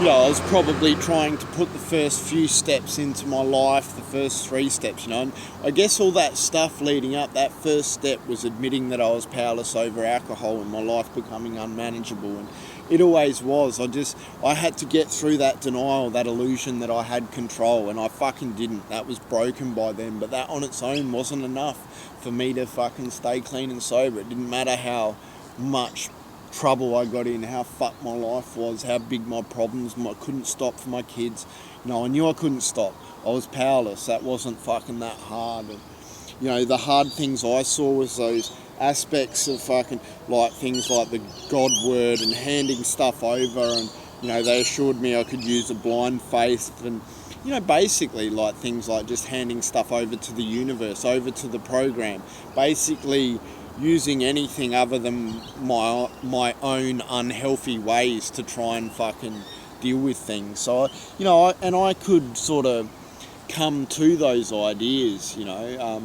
[SPEAKER 1] I was probably trying to put the first few steps into my life, the first 3 steps, you know. And I guess all that stuff leading up, that first step was admitting that I was powerless over alcohol and my life becoming unmanageable. And it always was. I had to get through that denial, that illusion that I had control, and I fucking didn't. That was broken by then, but that on its own wasn't enough for me to fucking stay clean and sober. It didn't matter how much trouble I got in, how fucked my life was, how big my problems, I couldn't stop for my kids. You know, I knew I couldn't stop. I was powerless. That wasn't fucking that hard. And, you know, the hard things I saw was those aspects of fucking, like, things like the God word and handing stuff over, and, you know, they assured me I could use a blind faith, and, you know, basically, like, things like just handing stuff over to the universe, over to the program, basically using anything other than my own unhealthy ways to try and fucking deal with things. So, you know, I could sort of come to those ideas, you know.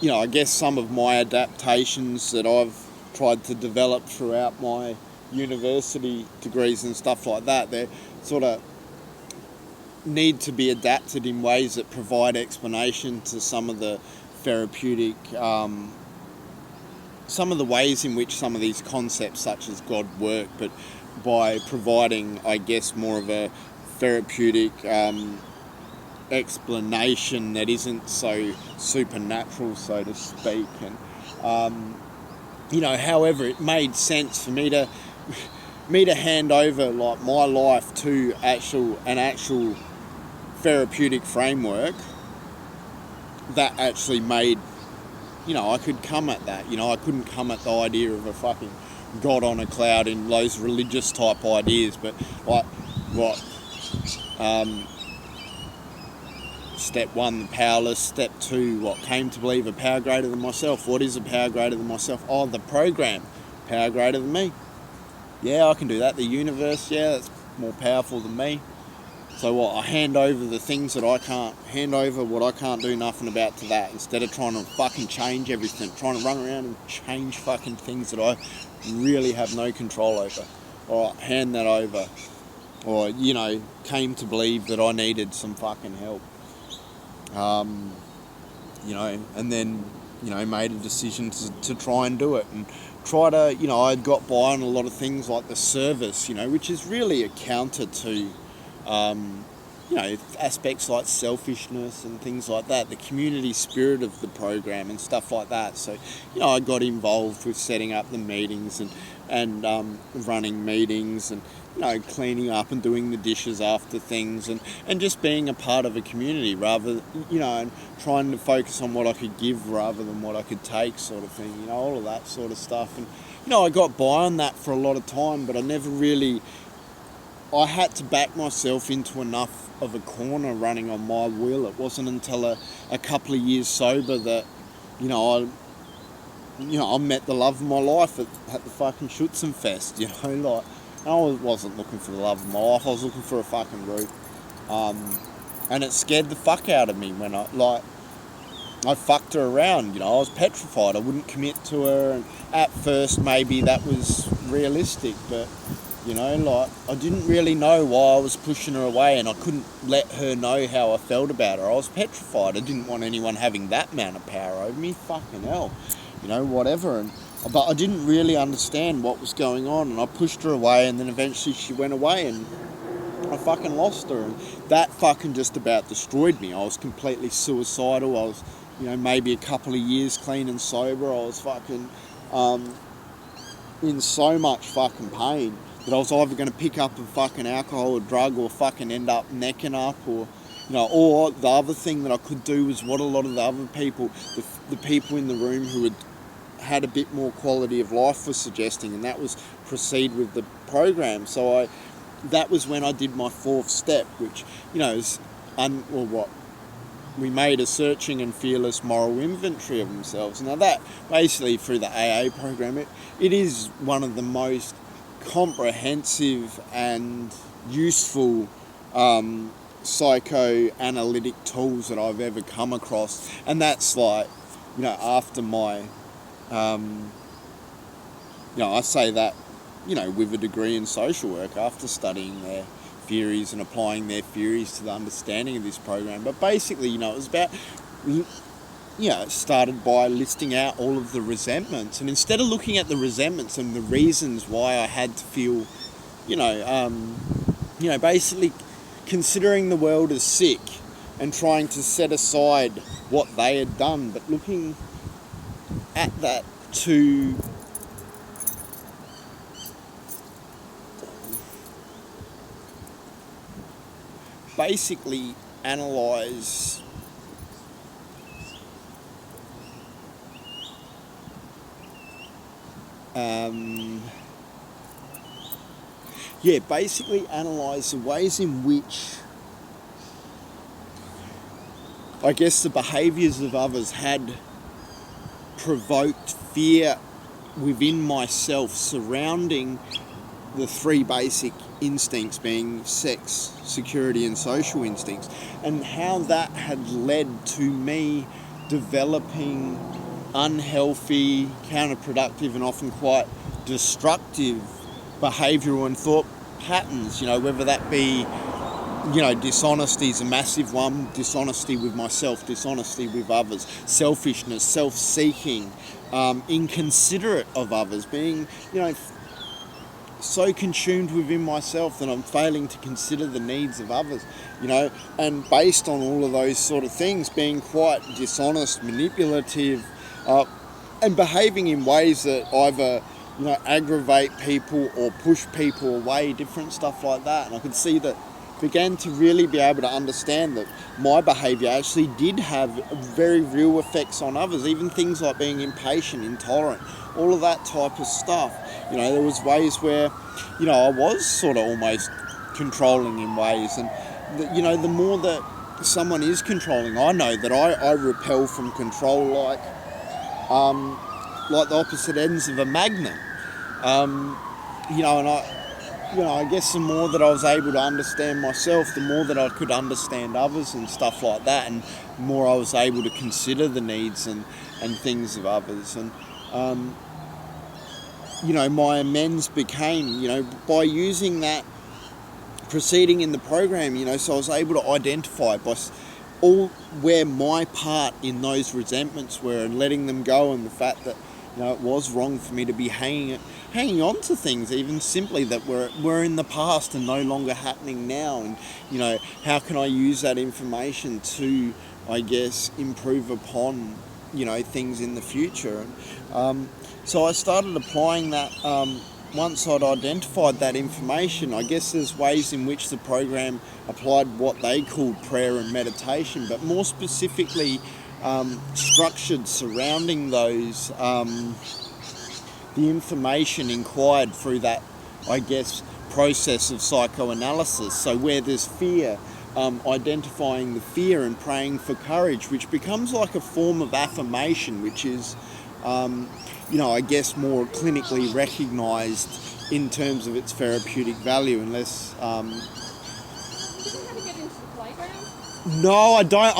[SPEAKER 1] You know, I guess some of my adaptations that I've tried to develop throughout my university degrees and stuff like that, they sort of need to be adapted in ways that provide explanation to some of the therapeutic some of the ways in which some of these concepts such as God work, but by providing, I guess, more of a therapeutic explanation that isn't so supernatural, so to speak. And, you know, however, it made sense for me to hand over, like, my life to an actual therapeutic framework that actually made, you know, I could come at that. You know, I couldn't come at the idea of a fucking God on a cloud in those religious type ideas, but, like, what, step 1, the powerless. Step 2, what, came to believe a power greater than myself. What is a power greater than myself? Oh, the program, power greater than me. Yeah, I can do that. The universe, yeah, that's more powerful than me. So what, I hand over the things that I can't, hand over what I can't do nothing about to that, instead of trying to fucking change everything, trying to run around and change fucking things that I really have no control over. Alright, hand that over. Or, you know, came to believe that I needed some fucking help. You know, and then, you know, made a decision to try and do it, and try to, you know, I got by on a lot of things like the service, you know, which is really a counter to, you know, aspects like selfishness and things like that, the community spirit of the program and stuff like that. So, you know, I got involved with setting up the meetings and running meetings and cleaning up and doing the dishes after things, and just being a part of a community rather, and trying to focus on what I could give rather than what I could take, sort of thing, all of that sort of stuff. And, I got by on that for a lot of time, but I had to back myself into enough of a corner running on my will. It wasn't until a couple of years sober that, I met the love of my life at the fucking Schützenfest, like, I wasn't looking for the love of my life, I was looking for a fucking root. And it scared the fuck out of me when I fucked her around, I was petrified, I wouldn't commit to her, and at first maybe that was realistic, but, I didn't really know why I was pushing her away, and I couldn't let her know how I felt about her. I was petrified, I didn't want anyone having that amount of power over me, fucking hell, whatever, but I didn't really understand what was going on, and I pushed her away, and then eventually she went away, and I fucking lost her, and that fucking just about destroyed me. I was completely suicidal. I was, maybe a couple of years clean and sober. I was fucking in so much fucking pain that I was either going to pick up a fucking alcohol or drug, or fucking end up necking up, or or the other thing that I could do was what a lot of the other people, the people in the room who had a bit more quality of life were suggesting, and that was proceed with the program. So that was when I did my fourth step, which, is we made a searching and fearless moral inventory of themselves. Now that, basically through the AA program, it is one of the most comprehensive and useful psychoanalytic tools that I've ever come across. And that's like, after my, I say that, with a degree in social work, after studying their theories and applying their theories to the understanding of this program. But basically, it was about, it started by listing out all of the resentments. And instead of looking at the resentments and the reasons why I had to feel, basically considering the world as sick and trying to set aside what they had done, but looking at that to basically analyse the ways in which I guess the behaviours of others had provoked fear within myself surrounding the three basic instincts, being sex, security and social instincts, and how that had led to me developing unhealthy, counterproductive and often quite destructive behavioural and thought patterns, whether that be, dishonesty is a massive one, dishonesty with myself, dishonesty with others, selfishness, self-seeking, inconsiderate of others, being, so consumed within myself that I'm failing to consider the needs of others, and based on all of those sort of things, being quite dishonest, manipulative, and behaving in ways that either, aggravate people or push people away, different stuff like that. And I could see that, began to really be able to understand that my behaviour actually did have very real effects on others, even things like being impatient, intolerant, all of that type of stuff. There was ways where, I was sort of almost controlling in ways, and the more that someone is controlling, I know that I repel from control like the opposite ends of a magnet. And I guess the more that I was able to understand myself, the more that I could understand others and stuff like that, and the more I was able to consider the needs and things of others. And, my amends became, by using that, proceeding in the program, so I was able to identify where my part in those resentments were, and letting them go, and the fact that, it was wrong for me to be hanging on to things, even simply that were in the past and no longer happening now. And, how can I use that information to, I guess, improve upon, things in the future. And, so I started applying that once I'd identified that information, I guess there's ways in which the program applied what they called prayer and meditation, but more specifically structured surrounding those, the information inquired through that, I guess, process of psychoanalysis. So where there's fear, identifying the fear and praying for courage, which becomes like a form of affirmation, which is, I guess more clinically recognised in terms of its therapeutic value, unless...
[SPEAKER 3] You didn't have to get into the playground?
[SPEAKER 1] No, I don't.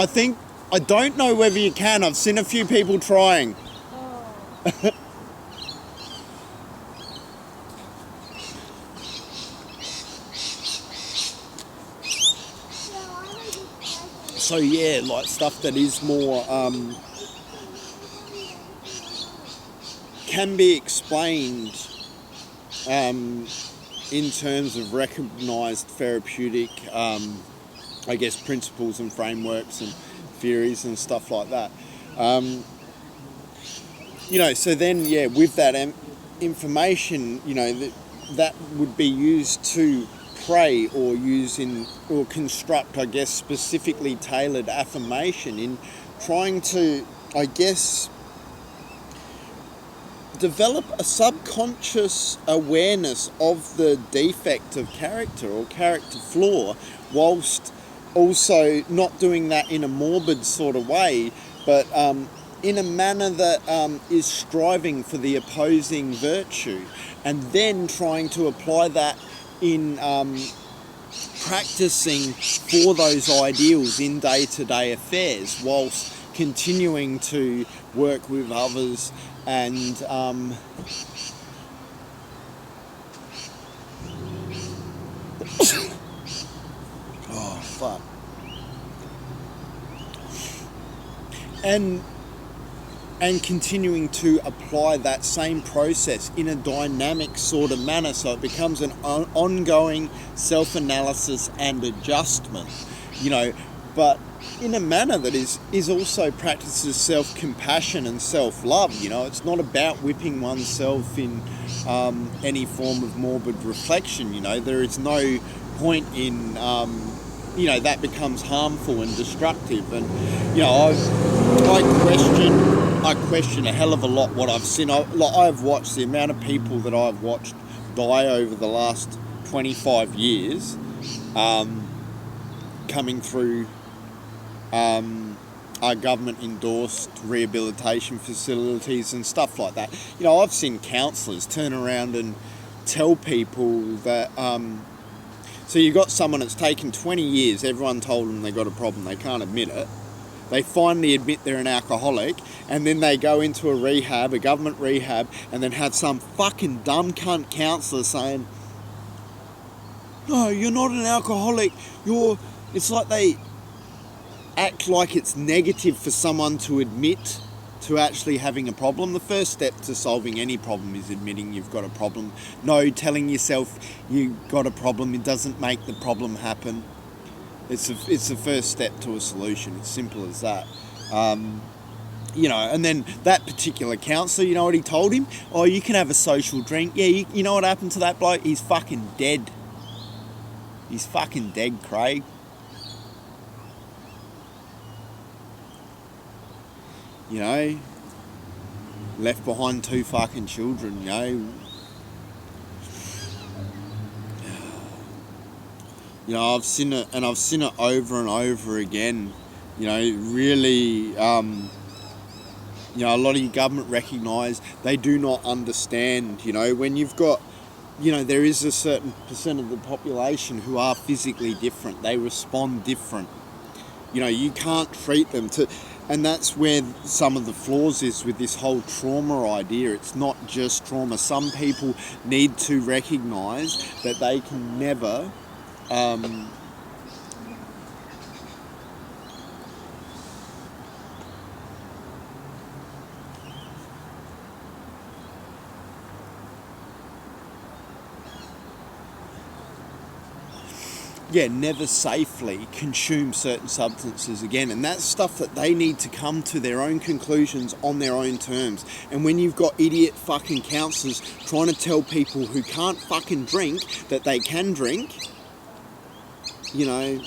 [SPEAKER 1] I don't know whether you can. I've seen a few people trying.
[SPEAKER 3] Oh.
[SPEAKER 1] So yeah, like stuff that is more... can be explained in terms of recognised therapeutic, I guess, principles and frameworks and theories and stuff like that. So then, yeah, with that information, that would be used to pray or or construct, I guess, specifically tailored affirmation in trying to, I guess, develop a subconscious awareness of the defect of character or character flaw, whilst also not doing that in a morbid sort of way, but in a manner that is striving for the opposing virtue, and then trying to apply that in practicing for those ideals in day-to-day affairs, whilst continuing to work with others and oh fuck, and continuing to apply that same process in a dynamic sort of manner, so it becomes an ongoing self-analysis and adjustment, but in a manner that is also practices self-compassion and self-love. It's not about whipping oneself in any form of morbid reflection. There is no point in that becomes harmful and destructive. And I question a hell of a lot what I've seen. I've watched the amount of people that I've watched die over the last 25 years coming through our government-endorsed rehabilitation facilities and stuff like that. I've seen counsellors turn around and tell people that... so you've got someone that's taken 20 years, everyone told them they've got a problem, they can't admit it. They finally admit they're an alcoholic, and then they go into a government rehab, and then have some fucking dumb cunt counsellor saying, "No, you're not an alcoholic, It's like they act like it's negative for someone to admit to actually having a problem. The first step to solving any problem is admitting you've got a problem. No, telling yourself you've got a problem, it doesn't make the problem happen. It's the first step to a solution. It's simple as that. And then that particular counsellor, you know what he told him? Oh, you can have a social drink. Yeah, you know what happened to that bloke? He's fucking dead. He's fucking dead, Craig. Left behind 2 fucking children, I've seen it, and I've seen it over and over again. Really, a lot of your government recognise they do not understand, when you've got, there is a certain percent of the population who are physically different. They respond different. You can't treat them to... And that's where some of the flaws is with this whole trauma idea. It's not just trauma. Some people need to recognise that they can never... never safely consume certain substances again. And that's stuff that they need to come to their own conclusions on their own terms. And when you've got idiot fucking counsellors trying to tell people who can't fucking drink that they can drink, you know,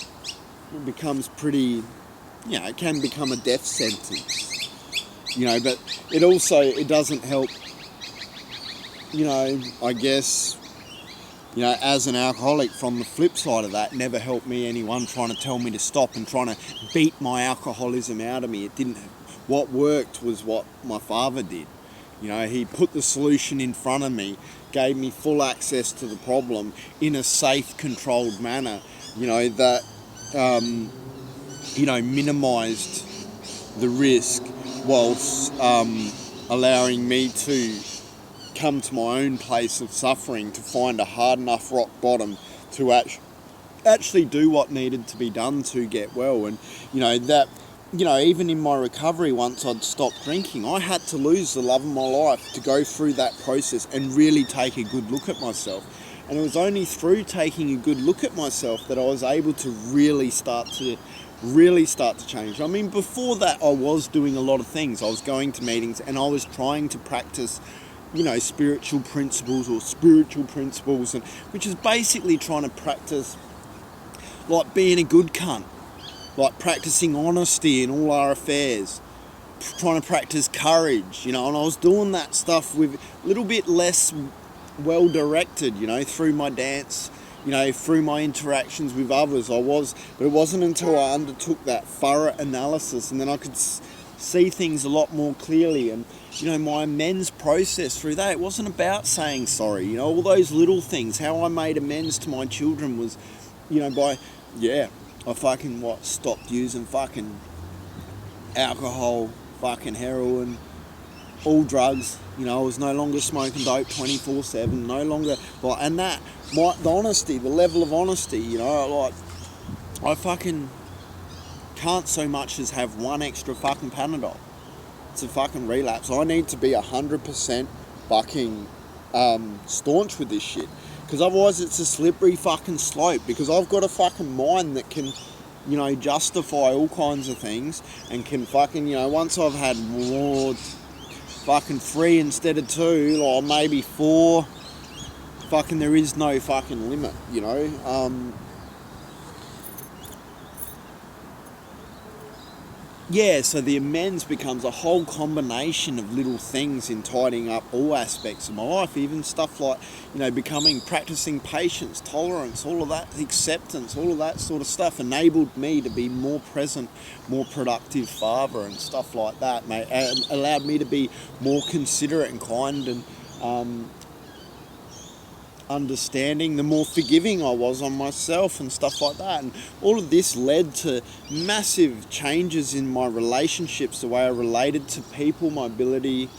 [SPEAKER 1] it becomes pretty, you know, it can become a death sentence. You know, but it doesn't help, you know, I guess, you know, as an alcoholic, from the flip side of that, never helped me anyone trying to tell me to stop and trying to beat my alcoholism out of me. It didn't. What worked was what my father did. You know, he put the solution in front of me, gave me full access to the problem in a safe, controlled manner, you know, that, you know, minimised the risk whilst allowing me to come to my own place of suffering, to find a hard enough rock bottom to actually do what needed to be done to get well. And, you know, that, you know, even in my recovery, once I'd stopped drinking, I had to lose the love of my life to go through that process and really take a good look at myself. And it was only through taking a good look at myself that I was able to really start to change. I mean, before that, I was doing a lot of things. I was going to meetings and I was trying to practice, you know, spiritual principles, and which is basically trying to practice like being a good cunt, like practicing honesty in all our affairs, trying to practice courage, you know. And I was doing that stuff with a little bit less well directed, you know, through my dance, you know, through my interactions with others. But it wasn't until I undertook that thorough analysis and then I could see things a lot more clearly. And, you know, my amends process through that, it wasn't about saying sorry, you know, all those little things. How I made amends to my children was, you know, by, I fucking, stopped using fucking alcohol, fucking heroin, all drugs. You know, I was no longer smoking dope 24/7, no longer, like, and that, the honesty, the level of honesty, you know, like, I fucking can't so much as have one extra fucking Panadol. It's a fucking relapse. I need to be 100% fucking staunch with this shit, because otherwise it's a slippery fucking slope, because I've got a fucking mind that can, you know, justify all kinds of things and can fucking, you know, once I've had more, fucking 3 instead of 2, or maybe 4, fucking there is no fucking limit, you know. So the amends becomes a whole combination of little things in tidying up all aspects of my life, even stuff like, you know, practicing patience, tolerance, all of that, acceptance, all of that sort of stuff enabled me to be more present, more productive father and stuff like that, mate, and allowed me to be more considerate and kind and understanding, the more forgiving I was on myself and stuff like that. And all of this led to massive changes in my relationships, the way I related to people, my ability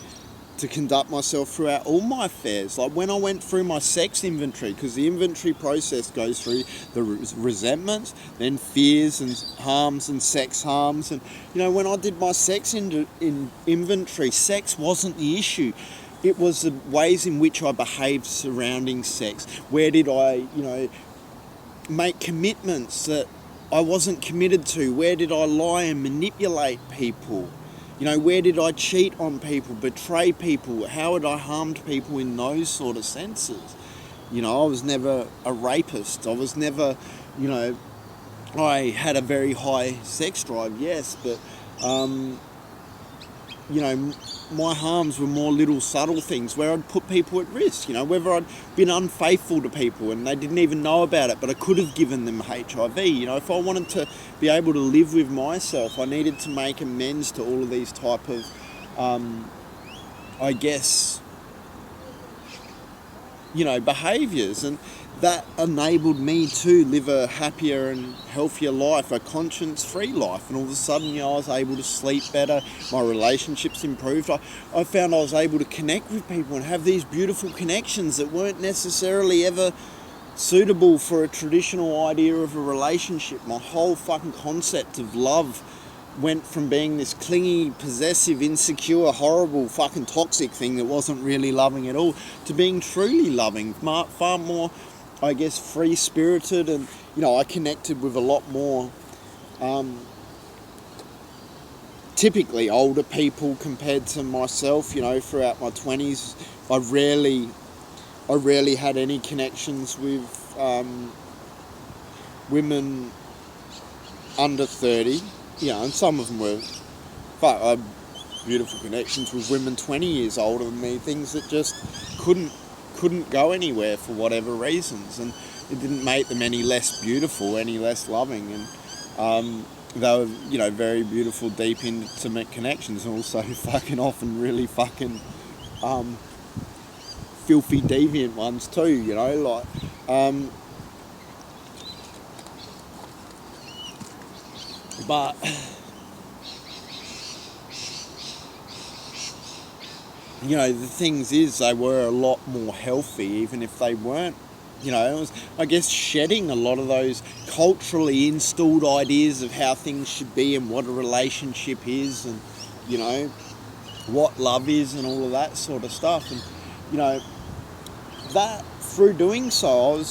[SPEAKER 1] to conduct myself throughout all my affairs. Like when I went through my sex inventory, because the inventory process goes through the resentments, then fears and harms and sex harms. And, you know, when I did my sex inventory, sex wasn't the issue. It was the ways in which I behaved surrounding sex. Where did I, you know, make commitments that I wasn't committed to? Where did I lie and manipulate people? You know, where did I cheat on people, betray people? How had I harmed people in those sort of senses? You know, I was never a rapist. I was never, you know, I had a very high sex drive, yes, but, you know, my harms were more little subtle things where I'd put people at risk, you know, whether I'd been unfaithful to people and they didn't even know about it, but I could have given them HIV. You know, if I wanted to be able to live with myself, I needed to make amends to all of these type of, I guess, you know, behaviours. And that enabled me to live a happier and healthier life, a conscience-free life. And all of a sudden, you know, I was able to sleep better, my relationships improved. I found I was able to connect with people and have these beautiful connections that weren't necessarily ever suitable for a traditional idea of a relationship. My whole fucking concept of love went from being this clingy, possessive, insecure, horrible, fucking toxic thing that wasn't really loving at all, to being truly loving, far more I guess, free-spirited, and, you know, I connected with a lot more typically older people compared to myself. You know, throughout my 20s, I rarely had any connections with women under 30, you know, and some of them were beautiful connections with women 20 years older than me, things that just couldn't go anywhere for whatever reasons, and it didn't make them any less beautiful, any less loving, and they were, you know, very beautiful, deep, intimate connections, and also fucking often really fucking filthy, deviant ones too, you know, like but you know, the things is, they were a lot more healthy, even if they weren't. You know, it was, I guess, shedding a lot of those culturally installed ideas of how things should be and what a relationship is, and, you know, what love is and all of that sort of stuff. And, you know, that, through doing so,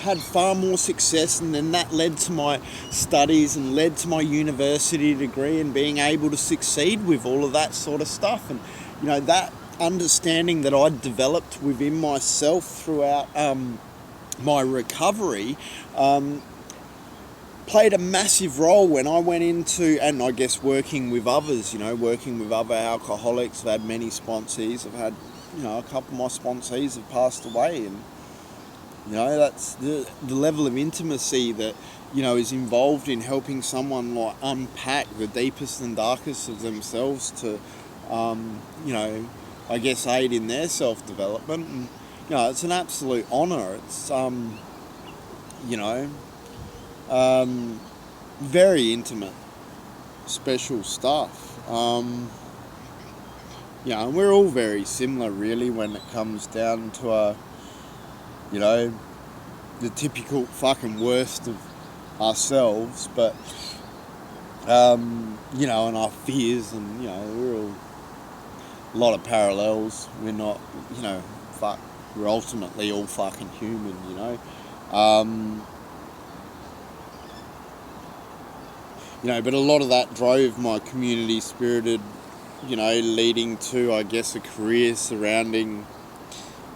[SPEAKER 1] had far more success, and then that led to my studies and led to my university degree and being able to succeed with all of that sort of stuff. And, you know, that understanding that I'd developed within myself throughout my recovery played a massive role when I went into, and I guess working with others, you know, working with other alcoholics. I've had many sponsees. I've had, you know, a couple of my sponsees have passed away, and, you know, that's the level of intimacy that, you know, is involved in helping someone like unpack the deepest and darkest of themselves to, you know, I guess aid in their self-development. And, you know, it's an absolute honour. It's, you know, very intimate, special stuff. You know, and we're all very similar, really, when it comes down to you know, the typical fucking worst of ourselves, but, you know, and our fears, and, you know, we're all a lot of parallels. We're not, you know, we're ultimately all fucking human, you know. You know, but a lot of that drove my community spirited, you know, leading to, I guess, a career surrounding,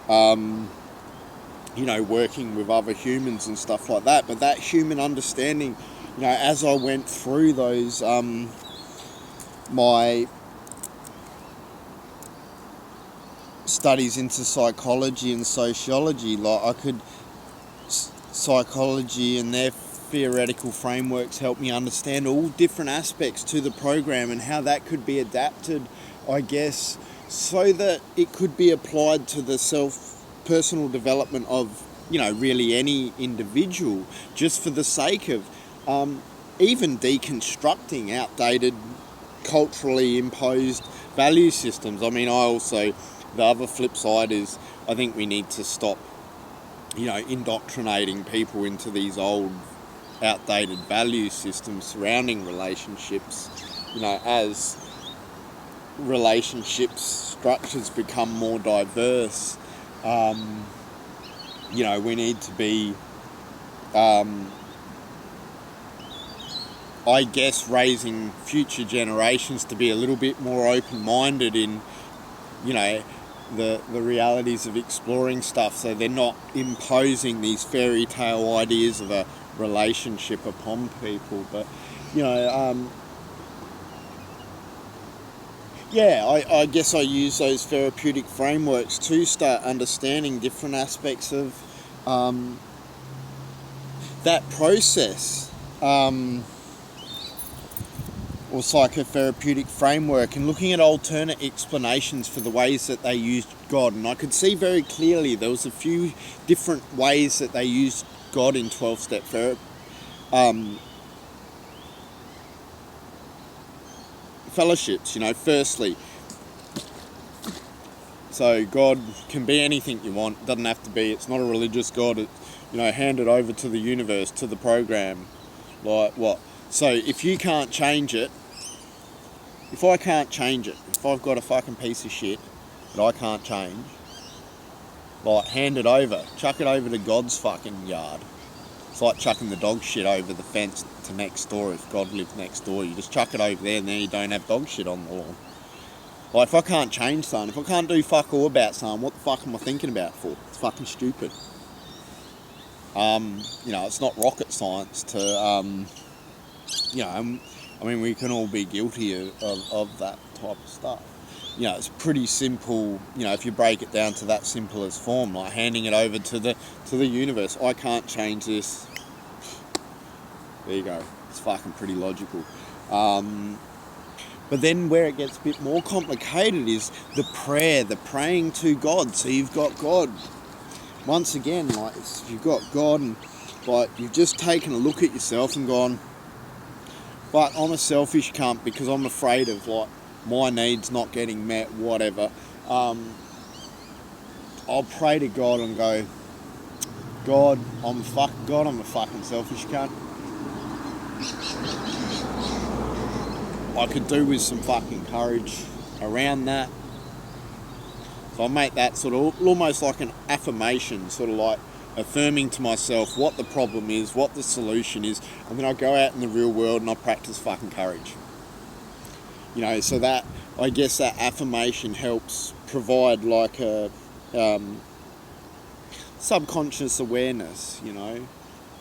[SPEAKER 1] you know, working with other humans and stuff like that. But that human understanding, you know, as I went through those, my studies into psychology and sociology, like psychology and their theoretical frameworks helped me understand all different aspects to the program and how that could be adapted, I guess, so that it could be applied to the personal development of, you know, really any individual, just for the sake of even deconstructing outdated, culturally imposed value systems. I mean, the other flip side is, I think we need to stop, you know, indoctrinating people into these old, outdated value systems surrounding relationships. You know, as relationships structures become more diverse, you know, we need to be, I guess, raising future generations to be a little bit more open-minded in, you know, the realities of exploring stuff, so they're not imposing these fairy tale ideas of a relationship upon people. But, you know, yeah, I guess I use those therapeutic frameworks to start understanding different aspects of that process, or psychotherapeutic framework, and looking at alternate explanations for the ways that they used God. And I could see very clearly there was a few different ways that they used God in 12-step therapy. Fellowships, you know, firstly, so God can be anything you want. It doesn't have to be, it's not a religious God. It's, you know, handed over to the universe, to the program. Like what? So if you can't change it, if I can't change it, if I've got a fucking piece of shit that I can't change, Like, hand it over. Chuck it over to God's fucking yard. It's like chucking the dog shit over the fence to next door. If God lived next door, you just chuck it over there and then you don't have dog shit on the lawn. Like, if I can't change something, if I can't do fuck all about something, what the fuck am I thinking about for? It's fucking stupid. It's not rocket science to, I mean, we can all be guilty of that type of stuff. It's pretty simple, if you break it down to that simplest form, like handing it over to the universe. I can't change this. There you go. It's fucking pretty logical. But then where it gets a bit more complicated is the praying to God. So you've got God. Once again, like, you've got God, and like, you've just taken a look at yourself and gone, but I'm a selfish cunt because I'm afraid of, like, my needs not getting met, whatever. I'll pray to God and go, God, I'm a fucking selfish cunt. I could do with some fucking courage around that. So I make that sort of almost like an affirmation, sort of like affirming to myself what the problem is, what the solution is, and then I go out in the real world and I practice fucking courage. So that, I guess that affirmation helps provide like a subconscious awareness,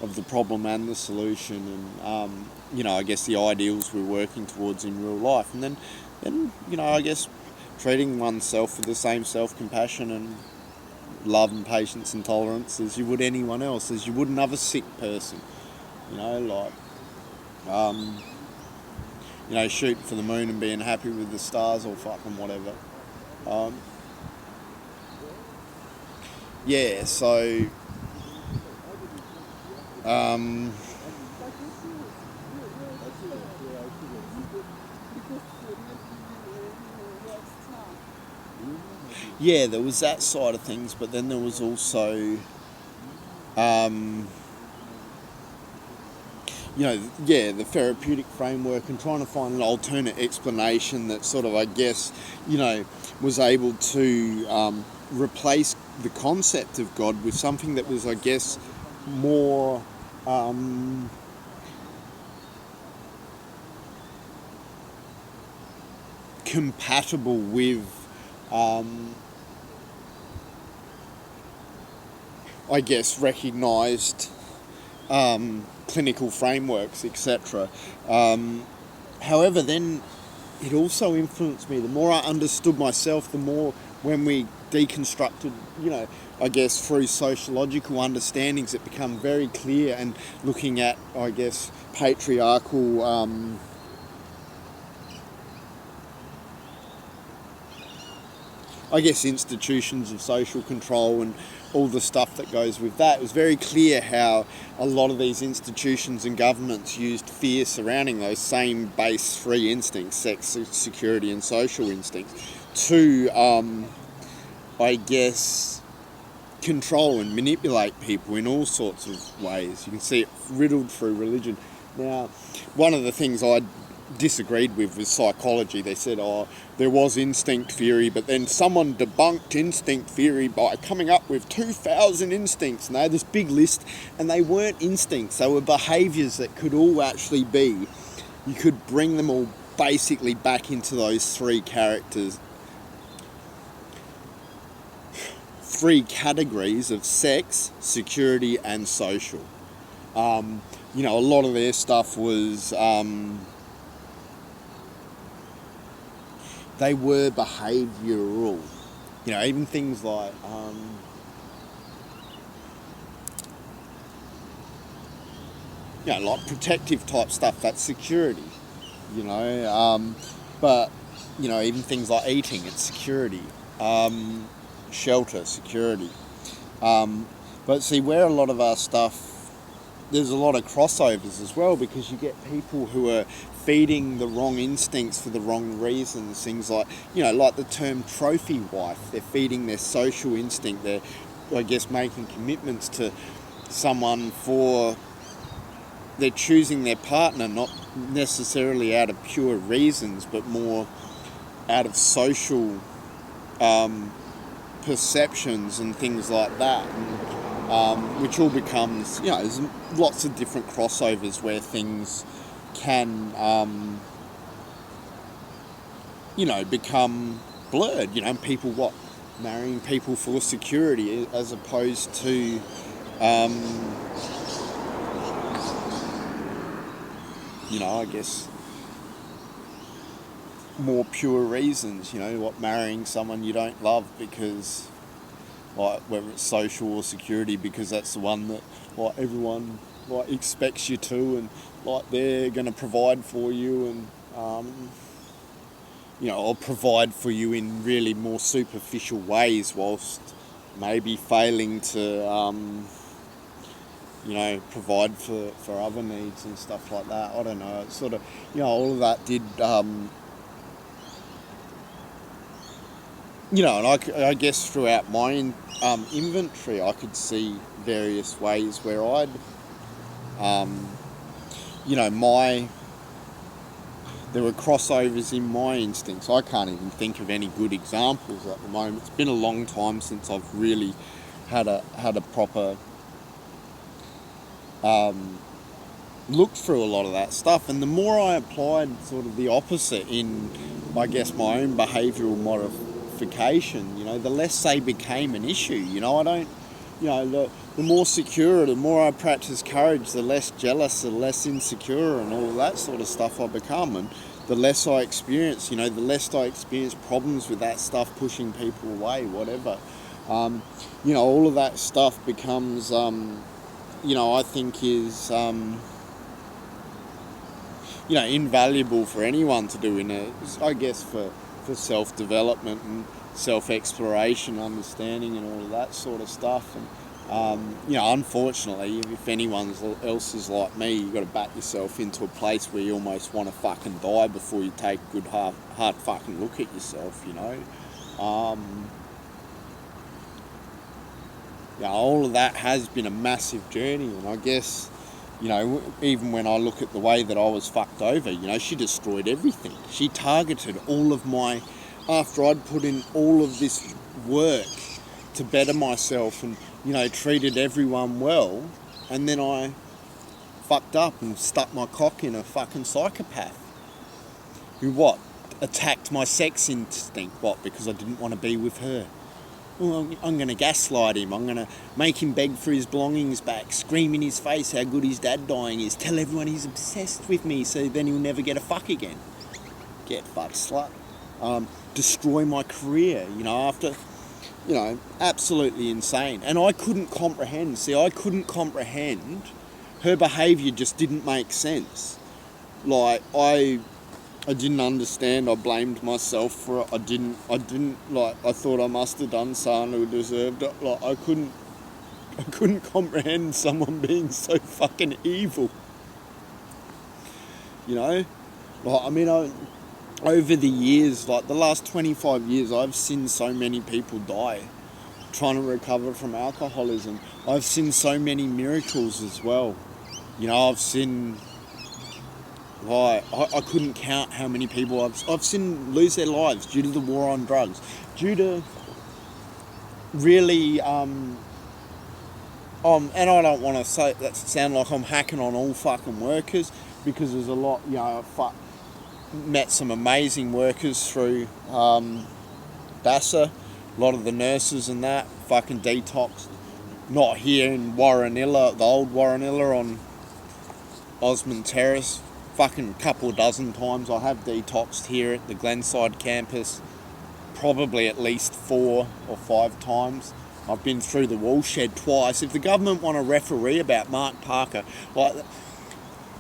[SPEAKER 1] of the problem and the solution, and I guess the ideals we're working towards in real life, and then I guess treating oneself with the same self-compassion and love and patience and tolerance as you would anyone else, as you would another sick person, shooting for the moon and being happy with the stars or fucking whatever. There was that side of things, but then there was also, the therapeutic framework and trying to find an alternate explanation that sort of, I guess, was able to replace the concept of God with something that was, I guess, more compatible with I guess recognised clinical frameworks, etc. However, then it also influenced me. The more I understood myself, the more when we deconstructed, I guess through sociological understandings, it became very clear, and looking at, I guess, patriarchal institutions of social control and all the stuff that goes with that. It was very clear how a lot of these institutions and governments used fear surrounding those same base three instincts, sex, security and social instincts, to, I guess, control and manipulate people in all sorts of ways. You can see it riddled through religion. Now, one of the things I disagreed with was psychology. They said, there was instinct theory, but then someone debunked instinct theory by coming up with 2,000 instincts, and they had this big list, and they weren't instincts, they were behaviours that could all actually be, you could bring them all basically back into those three categories of sex, security and social. A lot of their stuff was they were behavioural. Even things like like protective type stuff, that's security. But even things like eating, it's security. Shelter, security. But see, where a lot of our stuff, there's a lot of crossovers as well, because you get people who are feeding the wrong instincts for the wrong reasons. Things like, like the term trophy wife. They're feeding their social instinct. They're, I guess, making commitments to someone they're choosing their partner not necessarily out of pure reasons, but more out of social perceptions and things like that, and, which all becomes, there's lots of different crossovers where things can, become blurred. People marrying people for security as opposed to, I guess, more pure reasons, marrying someone you don't love because, whether it's social or security, because that's the one that, everyone, expects you to, and, they're going to provide for you, and, or provide for you in really more superficial ways, whilst maybe failing to, provide for other needs and stuff like that. I don't know. It's sort of, all of that did, and I guess throughout my inventory, I could see various ways where I'd, there were crossovers in my instincts. I can't even think of any good examples at the moment. It's been a long time since I've really had a proper look through a lot of that stuff. And the more I applied sort of the opposite in, I guess, my own behavioural modification, the less they became an issue. I don't, the more secure, the more I practice courage, the less jealous, the less insecure, and all of that sort of stuff I become. And the less I experience, the less I experience problems with that stuff, pushing people away, whatever. All of that stuff becomes, I think is, invaluable for anyone to do I guess for self-development and self-exploration, understanding, and all of that sort of stuff. And unfortunately, if anyone else is like me, you've got to back yourself into a place where you almost want to fucking die before you take a good hard fucking look at yourself. All of that has been a massive journey, and I guess, even when I look at the way that I was fucked over, she destroyed everything. She targeted all of my, after I'd put in all of this work to better myself and, treated everyone well, and then I fucked up and stuck my cock in a fucking psychopath who, attacked my sex instinct, because I didn't want to be with her. Well, I'm going to gaslight him. I'm going to make him beg for his belongings back, scream in his face how good his dad dying is, tell everyone he's obsessed with me so then he'll never get a fuck again. Get fucked, slut. Destroy my career, after, absolutely insane. And I couldn't comprehend. Her behaviour just didn't make sense. I didn't understand. I blamed myself for it. I didn't, I thought I must have done something who deserved it. I couldn't comprehend someone being so fucking evil. Over the years, the last 25 years, I've seen so many people die trying to recover from alcoholism. I've seen so many miracles as well. I've seen, I couldn't count how many people I've seen lose their lives due to the war on drugs, due to really, and I don't want to say that sound like I'm hacking on all fucking workers, because there's a lot, met some amazing workers through BASA, a lot of the nurses and that, fucking detoxed, not here in Warranilla, the old Warranilla on Osmond Terrace, fucking couple dozen times. I have detoxed here at the Glenside campus probably at least 4 or 5 times. I've been through the woolshed twice. If the government want a referee about Mark Parker,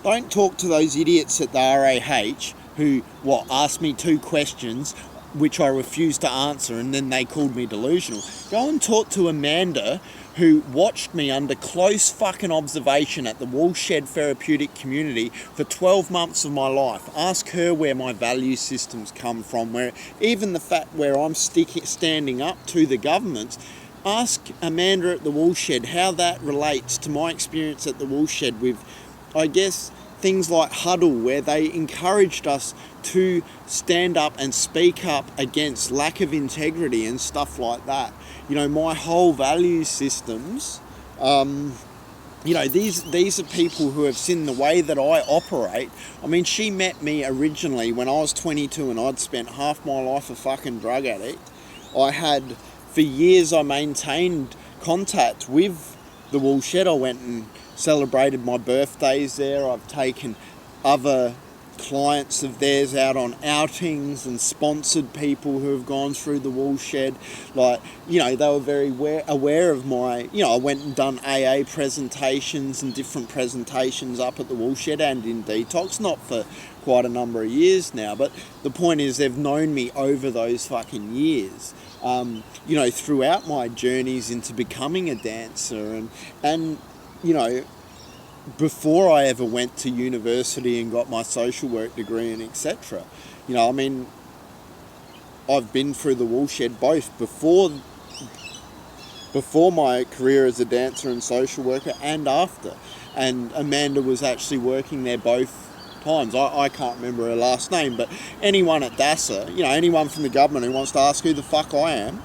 [SPEAKER 1] don't talk to those idiots at the RAH who, asked me 2 questions which I refused to answer, and then they called me delusional. Go and talk to Amanda, who watched me under close fucking observation at the Woolshed Therapeutic Community for 12 months of my life. Ask her where my value systems come from, where even the fact where I'm standing up to the governments. Ask Amanda at the Woolshed how that relates to my experience at the Woolshed with, I guess, things like Huddle, where they encouraged us to stand up and speak up against lack of integrity and stuff like that. You know, my whole value systems, you know, these are people who have seen the way that I operate. I mean, she met me originally when I was 22 and I'd spent half my life a fucking drug addict. For years, I maintained contact with the Woolshed. I went and celebrated my birthdays there. I've taken other clients of theirs out on outings and sponsored people who have gone through the Woolshed. Like, you know, they were very aware of my, you know, I went and done AA presentations and different presentations up at the Woolshed and in Detox, not for quite a number of years now, but the point is they've known me over those fucking years. You know, throughout my journeys into becoming a dancer and you know, before I ever went to university and got my social work degree and etc. You know, I mean, I've been through the Woolshed both before my career as a dancer and social worker and after. And Amanda was actually working there both times. I can't remember her last name, but anyone at DASA, you know, anyone from the government who wants to ask who the fuck I am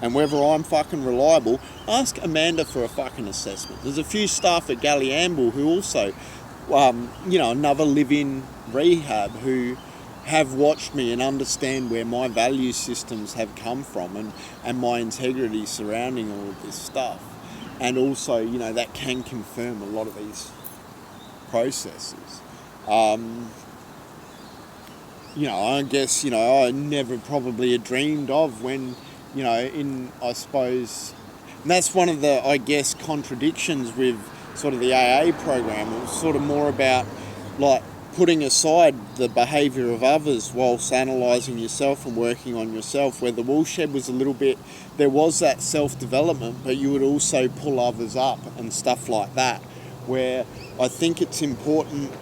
[SPEAKER 1] and whether I'm fucking reliable, ask Amanda for a fucking assessment. There's a few staff at Galliamble who also, you know, another live-in rehab who have watched me and understand where my value systems have come from and my integrity surrounding all of this stuff. And also, you know, that can confirm a lot of these processes. You know, I guess, you know, I never probably had dreamed of when, you know, I suppose, and that's one of the, I guess, contradictions with sort of the AA program. It was sort of more about, like, putting aside the behaviour of others whilst analysing yourself and working on yourself, where the Woolshed was a little bit, there was that self-development, but you would also pull others up and stuff like that, where I think it's important,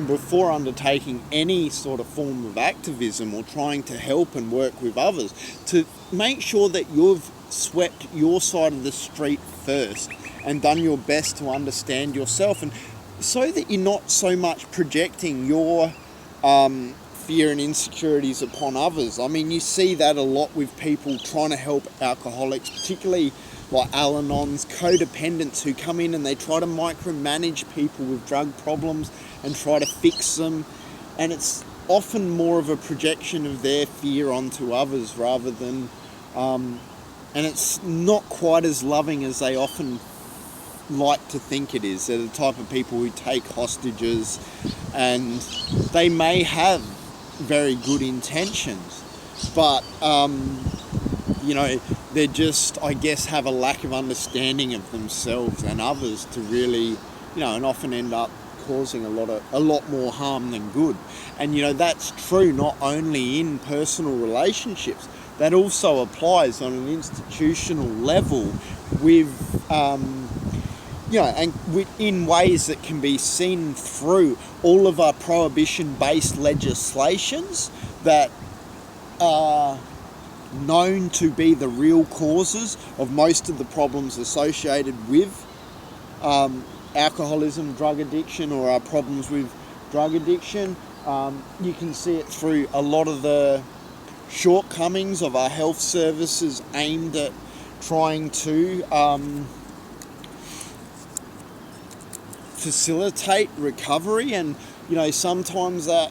[SPEAKER 1] before undertaking any sort of form of activism or trying to help and work with others to make sure that you've swept your side of the street first and done your best to understand yourself, and so that you're not so much projecting your fear and insecurities upon others. I mean, you see that a lot with people trying to help alcoholics, particularly like Al-Anons, codependents who come in and they try to micromanage people with drug problems and try to fix them. And it's often more of a projection of their fear onto others rather than, and it's not quite as loving as they often like to think it is. They're the type of people who take hostages, and they may have very good intentions, but you know, they just, I guess, have a lack of understanding of themselves and others to really, you know, and often end up causing a lot more harm than good. And you know, that's true not only in personal relationships, that also applies on an institutional level with you know, and in ways that can be seen through all of our prohibition-based legislations that are known to be the real causes of most of the problems associated with alcoholism, drug addiction, or our problems with drug addiction. You can see it through a lot of the shortcomings of our health services aimed at trying to facilitate recovery, and you know, sometimes that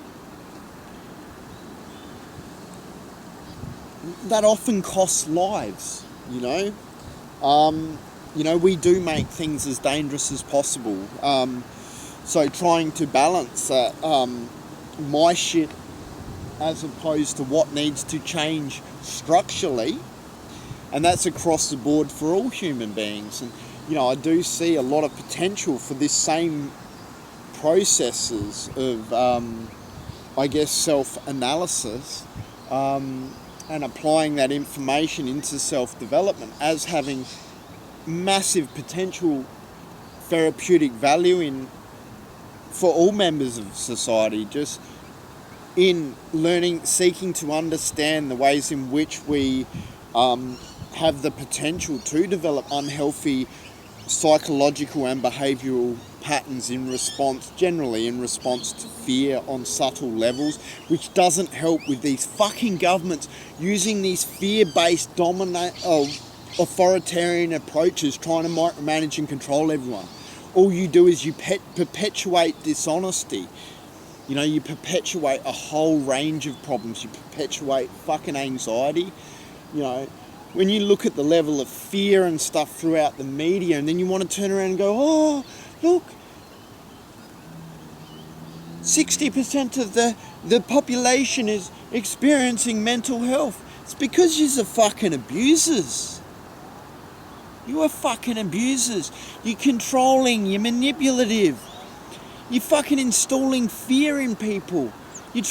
[SPEAKER 1] often costs lives. You know, we do make things as dangerous as possible. So trying to balance that, my shit, as opposed to what needs to change structurally, and that's across the board for all human beings. And you know, I do see a lot of potential for this same processes of, I guess, self-analysis and applying that information into self-development as having massive potential therapeutic value for all members of society, just in learning, seeking to understand the ways in which we have the potential to develop unhealthy psychological and behavioural patterns generally in response to fear on subtle levels, which doesn't help with these fucking governments using these fear-based authoritarian approaches, trying to micromanage and control everyone. All you do is you perpetuate dishonesty. You know, you perpetuate a whole range of problems. You perpetuate fucking anxiety. You know, when you look at the level of fear and stuff throughout the media, and then you want to turn around and go, oh, look, 60% of the population is experiencing mental health. It's because you're fucking abusers. You are fucking abusers. You're controlling, you're manipulative. You're fucking installing fear in people. You're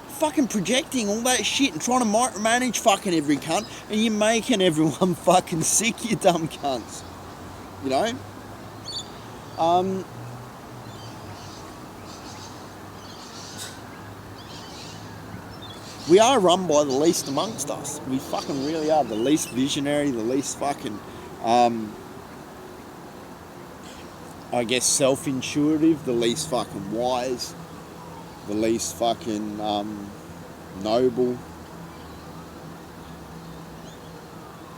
[SPEAKER 1] fucking projecting all that shit and trying to micromanage fucking every cunt, and you're making everyone fucking sick, you dumb cunts. You know? We are run by the least amongst us. We fucking really are. The least visionary, the least fucking, I guess, self-intuitive, the least fucking wise, the least fucking noble.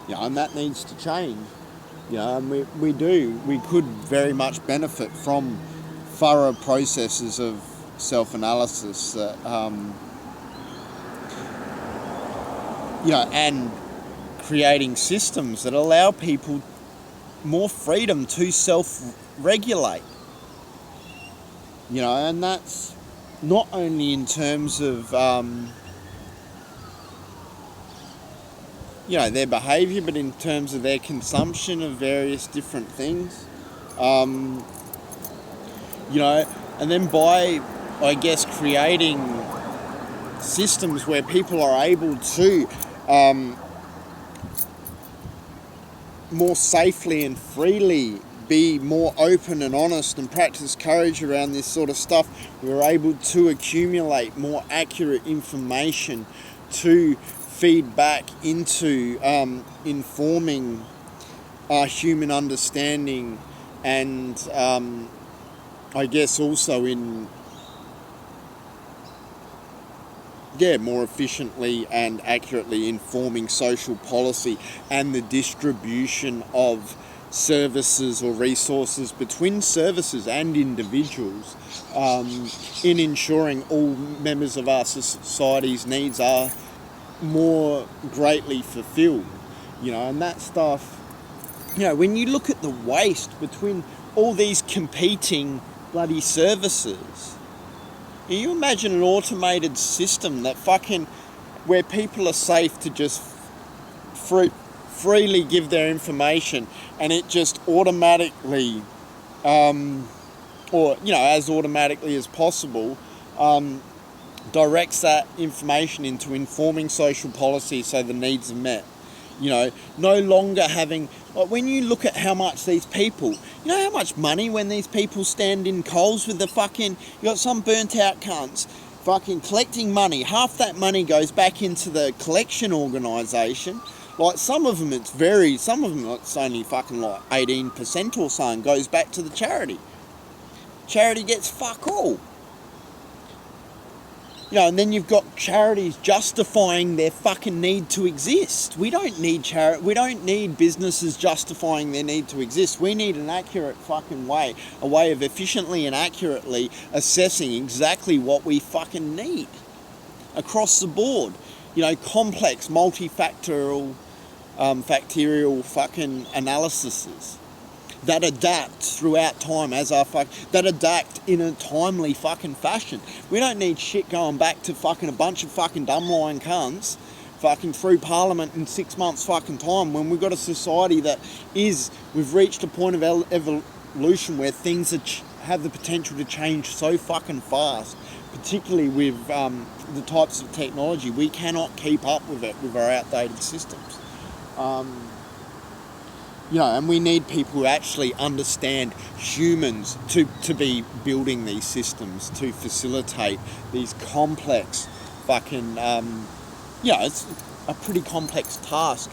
[SPEAKER 1] Yeah, and that needs to change. You know, and we do. We could very much benefit from thorough processes of self-analysis that, you know, and creating systems that allow people more freedom to self-regulate. You know, and that's not only in terms of, you know, their behaviour, but in terms of their consumption of various different things. You know, and then by, I guess, creating systems where people are able to more safely and freely be more open and honest and practice courage around this sort of stuff, we're able to accumulate more accurate information to feed back into informing our human understanding, and I guess also in more efficiently and accurately informing social policy and the distribution of services or resources between services and individuals, in ensuring all members of our society's needs are more greatly fulfilled. You know, and that stuff, you know, when you look at the waste between all these competing bloody services, can you imagine an automated system that fucking, where people are safe to just freely give their information, and it just automatically, or, you know, as automatically as possible, directs that information into informing social policy so the needs are met. You know, no longer having, like, when you look at how much these people, you know how much money when these people stand in Coles with the fucking, you got some burnt out cunts fucking collecting money. Half that money goes back into the collection organisation. Like, some of them it's only fucking like 18% or something goes back to the charity. Charity gets fuck all. You know, and then you've got charities justifying their fucking need to exist. We don't need we don't need businesses justifying their need to exist. We need an accurate fucking way, a way of efficiently and accurately assessing exactly what we fucking need across the board. You know, complex, multifactorial, factorial fucking analyses that adapt throughout time that adapt in a timely fucking fashion. We don't need shit going back to fucking a bunch of fucking dumb lying cunts fucking through Parliament in 6 months fucking time, when we've got a society we've reached a point of evolution where things have the potential to change so fucking fast, particularly with the types of technology. We cannot keep up with it with our outdated systems. You know, and we need people who actually understand humans to be building these systems to facilitate these complex fucking, you know, it's a pretty complex task